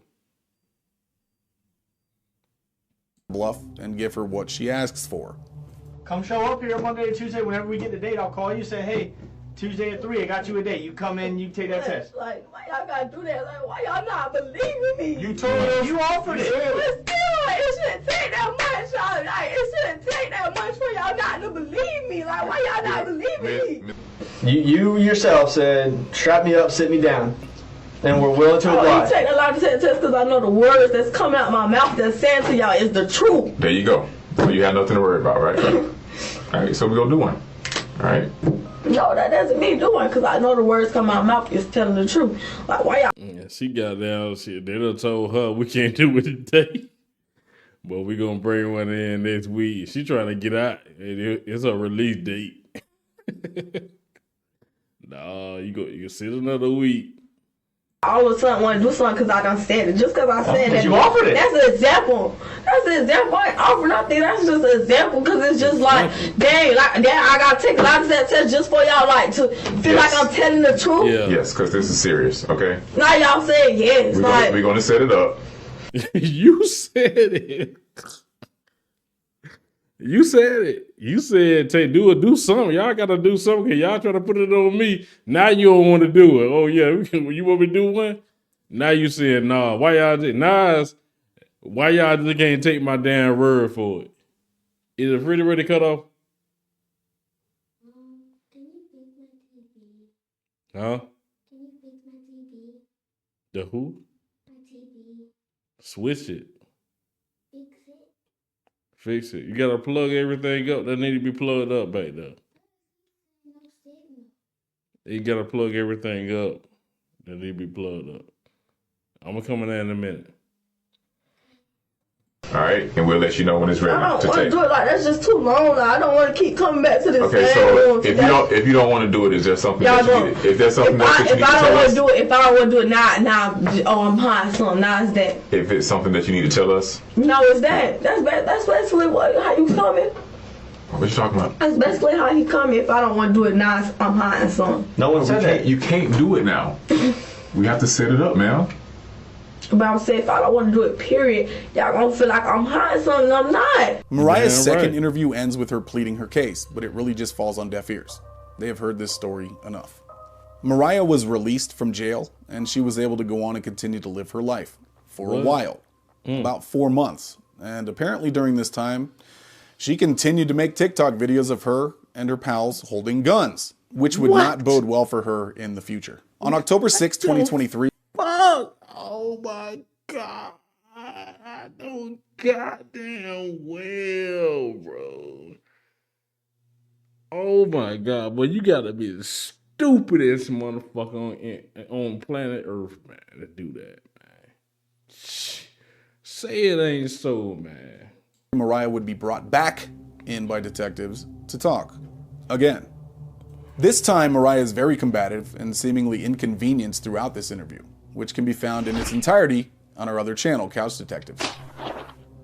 Bluff and give her what she asks for. Come show up here Monday or Tuesday. Whenever we get the date, I'll call you. Say, hey, Tuesday at 3, I got you a date. You come in, you take that test. Like, why y'all gotta do that? Like, why y'all not believing me? You told us. You offered it. But still, like, it shouldn't take that much. Y'all, like, it shouldn't take that much for y'all not to believe me. Like, why y'all not believing me? You yourself said, strap me up, sit me down. And we're willing to oblige. You take a lot of test because I know the words that's coming out my mouth that's saying to y'all is the truth. There you go. So you have nothing to worry about, right? All right, so we're going to do one. All right? No, that doesn't mean doing because I know the words coming out my mouth is telling the truth. Like, why y'all? Yeah, she got down. They done told her we can't do it today. But we going to bring one in next week. She trying to get out. It's a release date. Nah, you can sit another week. All of a sudden want to do something because I done said it. Just because I said that. You offered it. That's an example. That's an example. I ain't offer nothing. That's just an example because it's just like, dang, like, I got to take a lot of that test just for y'all like to feel like I'm telling the truth. Yeah. Yes, because this is serious, okay? Now y'all saying yes. We're going to set it up. You said it. You said it. You said do something. Y'all gotta do something. Y'all trying to put it on me. Now you don't want to do it. Oh yeah, you want me to do one? Now you saying nah. Why y'all just can't take my damn word for it? Is the refrigerator cut off? Huh? Can you fix my TV? The who? My TV. Switch it. Fix it. Fix it. You gotta plug everything up that need to be plugged up back there. No signal. You gotta plug everything up that need to be plugged up. I'm gonna come in there in a minute. All right, and we'll let you know when it's ready. I don't want to do it like that's just too long now. I don't want to keep coming back to this. Okay, so if you don't want to do it, is there something that you need? If there's something that you need to tell us? If I don't want to do it, if I don't want to do it now, I'm high, so now it's that. If it's something that you need to tell us? No, it's that. That's basically how you coming. What you talking about? That's basically how he coming. If I don't want to do it now, I'm high and some. No one said that. You can't do it now. We have to set it up, man. But I'm saying if I don't want to do it, period, y'all gonna feel like I'm hiding something I'm not. Mariah's second interview ends with her pleading her case, but it really just falls on deaf ears. They have heard this story enough. Mariah was released from jail, and she was able to go on and continue to live her life for a while, about 4 months. And apparently during this time, she continued to make TikTok videos of her and her pals holding guns, which would not bode well for her in the future. On October 6, 2023, Fuck! Oh my God. I know goddamn well, bro. Oh my God, boy, you gotta be the stupidest motherfucker on planet Earth, man, to do that, man. Say it ain't so, man. Mariah would be brought back in by detectives to talk again. This time, Mariah is very combative and seemingly inconvenienced throughout this interview, which can be found in its entirety on our other channel, Couch Detectives.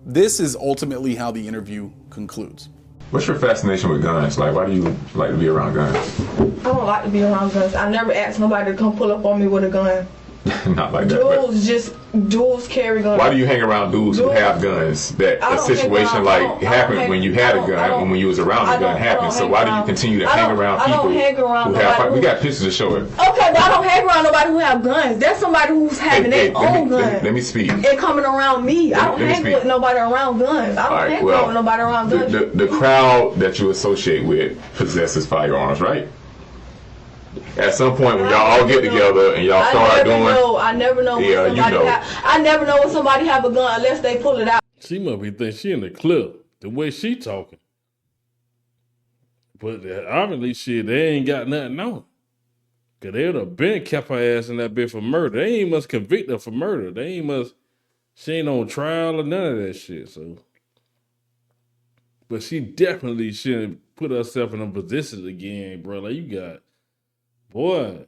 This is ultimately how the interview concludes. What's your fascination with guns? Like, why do you like to be around guns? I don't like to be around guns. I never asked nobody to come pull up on me with a gun. Not like that. Dudes carry guns. Why do you hang around dudes who have guns? That a situation like happened when you had a gun and when you was around the gun happened. So why do you continue to hang around people who have? We got pictures to show it. Okay, but I don't hang around nobody who have guns. There's somebody who's having their own gun. Let me speak. And coming around me. I don't hang with nobody around guns. I don't hang with nobody around guns. The crowd that you associate with possesses firearms, right? At some point when y'all all get together and y'all start doing... I never know when somebody I never know when somebody have a gun unless they pull it out. She must be thinking she in the clip, the way she talking. But obviously, shit, they ain't got nothing on. Because they would have been kept her ass in that bit for murder. They ain't must convict her for murder. They ain't must... She ain't on trial or none of that shit, so... But she definitely shouldn't put herself in them positions again, bro. Like, you got... Boy,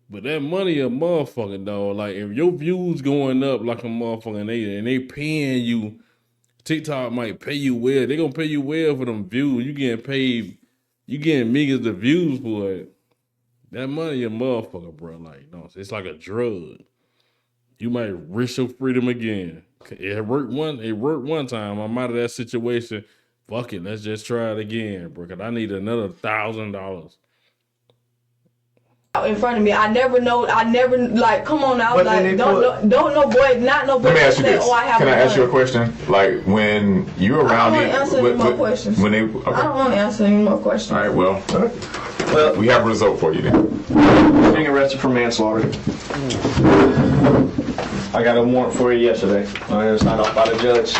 but that money a motherfucker, dog. Like, if your views going up like a motherfucker and they paying you, TikTok might pay you well. They gonna pay you well for them views. You getting paid, you getting millions of views for it. That money a motherfucker, bro. Like, no, it's like a drug. You might risk your freedom again. It worked one time. I'm out of that situation. Fuck it, let's just try it again, bro. Cause I need another $1,000. In front of me, I never like. Come on now, like don't know, boy, not no boy. Let me ask you this. Oh, Can I ask you a question? Like when you're around, I don't want to answer any more questions. When they, I don't want to answer any more questions. All right, well, we have a result for you then. Being arrested for manslaughter. I got a warrant for you yesterday. It was signed off by the judge,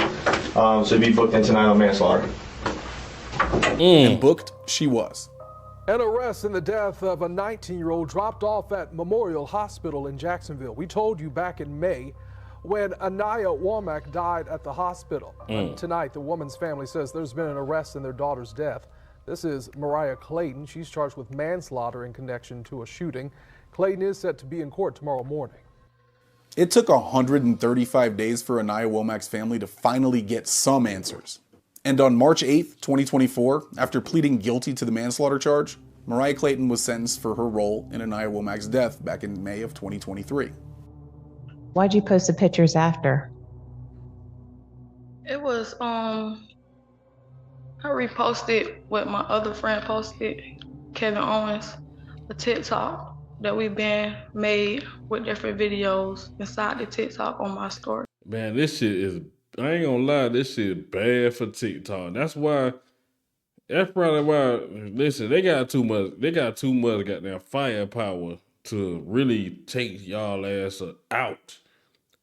so be booked in tonight on manslaughter. And booked she was. An arrest in the death of a 19-year-old dropped off at Memorial Hospital in Jacksonville. We told you back in May when Anaya Womack died at the hospital. Tonight, the woman's family says there's been an arrest in their daughter's death. This is Mariah Clayton. She's charged with manslaughter in connection to a shooting. Clayton is set to be in court tomorrow morning. It took 135 days for Anaya Womack's family to finally get some answers. And on March 8th, 2024, after pleading guilty to the manslaughter charge, Mariah Clayton was sentenced for her role in Anaya Womack's death back in May of 2023. Why'd you post the pictures after? It was, I reposted what my other friend posted, Kevin Owens, a TikTok that we've been made with different videos inside the TikTok on my story. Man, this shit is, I ain't gonna lie, this shit is bad for TikTok. That's why That's probably why. Listen, they got too much. They got too much goddamn firepower to really take y'all ass out.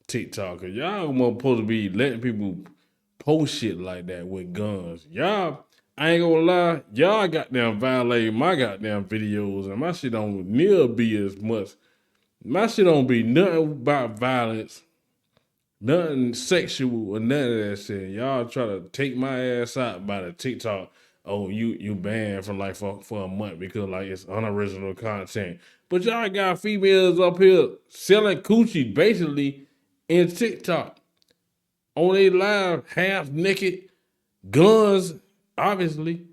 TikTok, cause y'all more supposed to be letting people post shit like that with guns. Y'all, I ain't gonna lie, y'all goddamn violate my goddamn videos, and my shit don't near be as much. My shit don't be nothing about violence, nothing sexual, or none of that shit. Y'all try to take my ass out by the TikTok. Oh, you banned from like for a month because like it's unoriginal content. But y'all got females up here selling coochie basically in TikTok on a live, half naked, guns, obviously.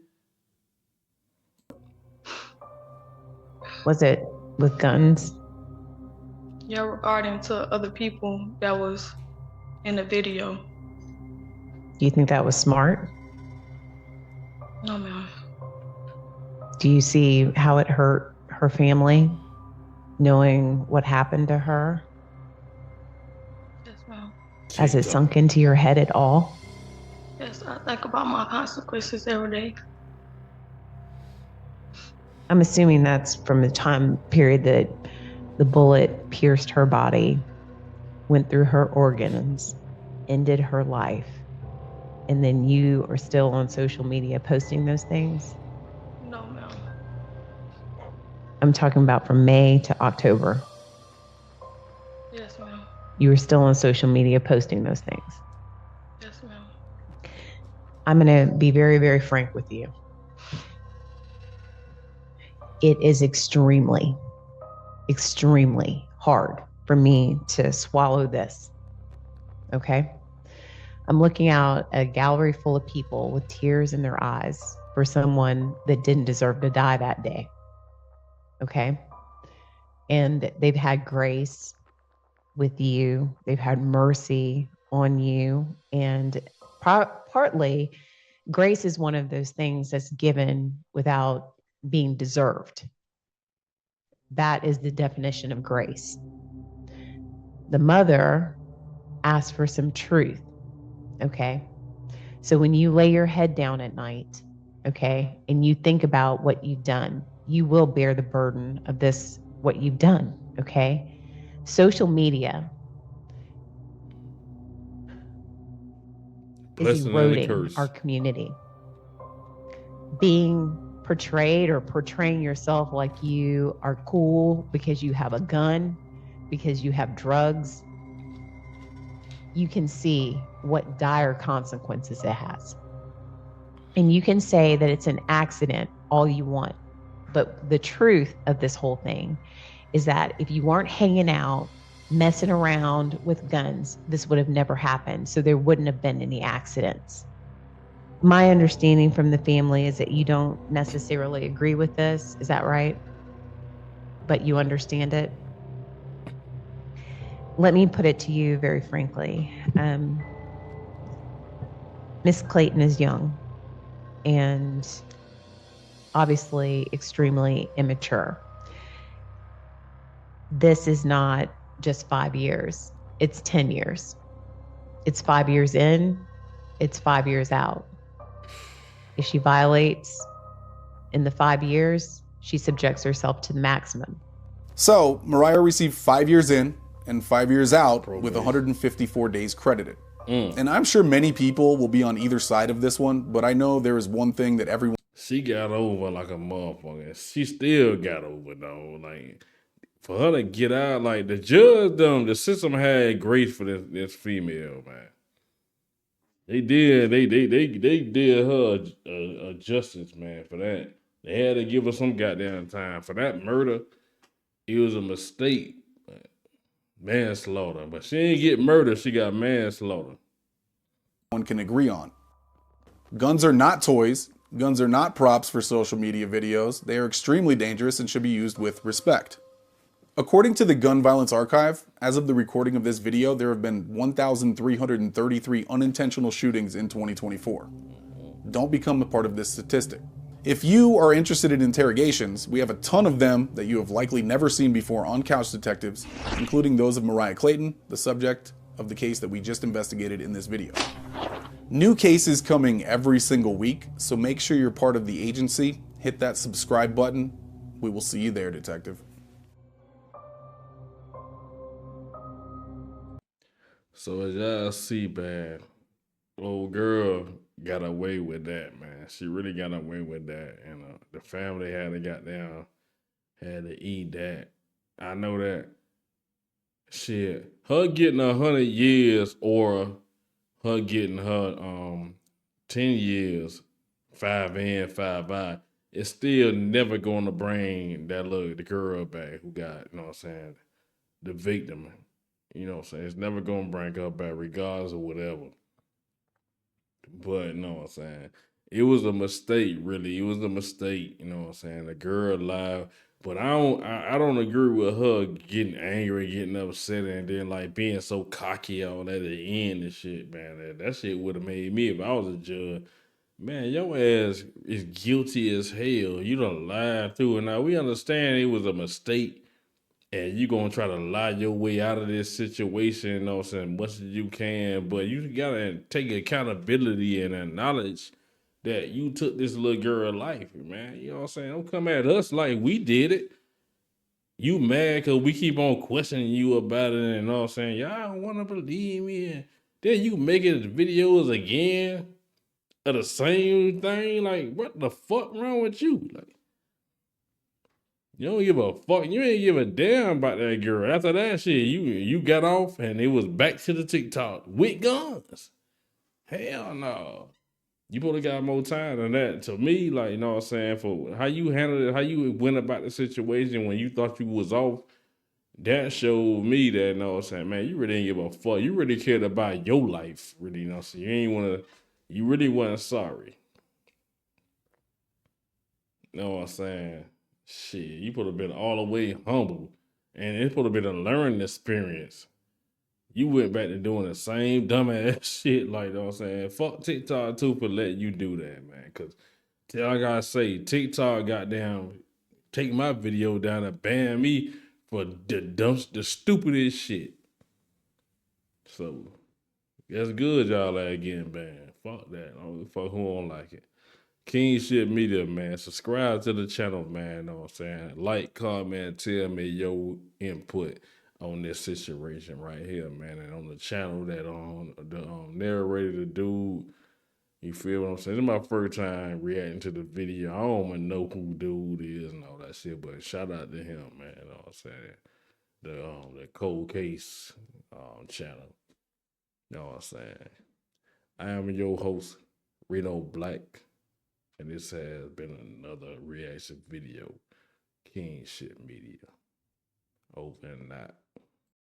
Was it with guns? Yeah, regarding to other people that was in the video. Do you think that was smart? No, ma'am. Do you see how it hurt her family, knowing what happened to her? Yes, ma'am. Has it sunk into your head at all? Yes, I think about my consequences every day. I'm assuming that's from the time period that the bullet pierced her body, went through her organs, ended her life, and then you are still on social media posting those things? No, ma'am. I'm talking about from May to October. Yes, ma'am. You were still on social media posting those things. Yes, ma'am. I'm going to be very, very frank with you. It is extremely, extremely hard for me to swallow this. Okay? I'm looking out at a gallery full of people with tears in their eyes for someone that didn't deserve to die that day. Okay? And they've had grace with you, they've had mercy on you, and partly grace is one of those things that's given without being deserved. That is the definition of grace. The mother asked for some truth, okay? So when you lay your head down at night, okay, and you think about what you've done, you will bear the burden of this, what you've done, okay? Social media is eroding our community. Being portrayed or portraying yourself like you are cool because you have a gun, because you have drugs, you can see what dire consequences it has. And you can say that it's an accident all you want. But the truth of this whole thing is that if you weren't hanging out, messing around with guns, this would have never happened. So there wouldn't have been any accidents. My understanding from the family is that you don't necessarily agree with this. Is that right? But you understand it? Let me put it to you very frankly. Miss Clayton is young and obviously extremely immature. This is not just 5 years, it's 10 years. It's 5 years in, it's 5 years out. If she violates in the 5 years, she subjects herself to the maximum. So Mariah received 5 years in and 5 years out with 154 days credited. And I'm sure many people will be on either side of this one, but I know there is one thing that everyone... She got over like a motherfucker. She still got over though. Like, for her to get out, like the judge, the system had grace for this female, man. They did her a justice, man, for that. They had to give her some goddamn time for that murder. It was a mistake, manslaughter. But she didn't get murder; she got manslaughter. One can agree on. Guns are not toys. Guns are not props for social media videos. They are extremely dangerous and should be used with respect. According to the Gun Violence Archive, as of the recording of this video, there have been 1,333 unintentional shootings in 2024. Don't become a part of this statistic. If you are interested in interrogations, we have a ton of them that you have likely never seen before on Couch Detectives, including those of Mariah Clayton, the subject of the case that we just investigated in this video. New cases coming every single week, so make sure you're part of the agency. Hit that subscribe button. We will see you there, detective. So as y'all see, man, old girl got away with that, man. She really got away with that. And the family had to eat that. I know that shit. Her getting 100 years or her getting her 10 years, 5 in, 5 out, it's still never gonna bring the girl back who got, you know what I'm saying, the victim. You know what I'm saying? It's never gonna bring her back regardless of whatever. But you know what I'm saying? It was a mistake, really. It was a mistake, you know what I'm saying? The girl lied. But I don't agree with her getting angry, getting upset, and then like being so cocky all at the end and shit, man. That shit would have made me if I was a judge. Man, your ass is guilty as hell. You done lied through it. Now we understand it was a mistake and you gonna try to lie your way out of this situation, you know what I'm saying, much as you can, but you gotta take accountability and acknowledge that you took this little girl life, man. You know what I'm saying? Don't come at us like we did it. You mad because we keep on questioning you about it and you know what I'm saying? Y'all don't wanna believe me. And then you making videos again of the same thing. Like, what the fuck wrong with you? Like, you don't give a fuck. You ain't give a damn about that girl. After that shit, you got off and it was back to the TikTok with guns. Hell no. You probably got more time than that. To me, like, you know what I'm saying, for how you handled it, how you went about the situation when you thought you was off, that showed me that, you know what I'm saying, man, you really didn't give a fuck. You really cared about your life, really, you know what I'm saying? You really wasn't sorry. You know what I'm saying? Shit, you could have been all the way humble. And it could have been a learning experience. You went back to doing the same dumbass shit, like, you know what I'm saying? Fuck TikTok too for letting you do that, man. Cause I gotta say, TikTok goddamn take my video down and ban me for the stupidest shit. So that's good y'all are getting banned. Fuck that. I don't give a fuck who don't like it. Kingship Media, man. Subscribe to the channel, man. Know what I'm saying? Like, comment, tell me your input on this situation right here, man. And on the channel that the narrator, the dude, you feel what I'm saying? This is my first time reacting to the video. I don't even know who dude is and all that shit, but shout out to him, man. You know what I'm saying? The Cold Case channel. You know what I'm saying? I am your host, Reno Black. And this has been another reaction video. Kingship Media. Over and out.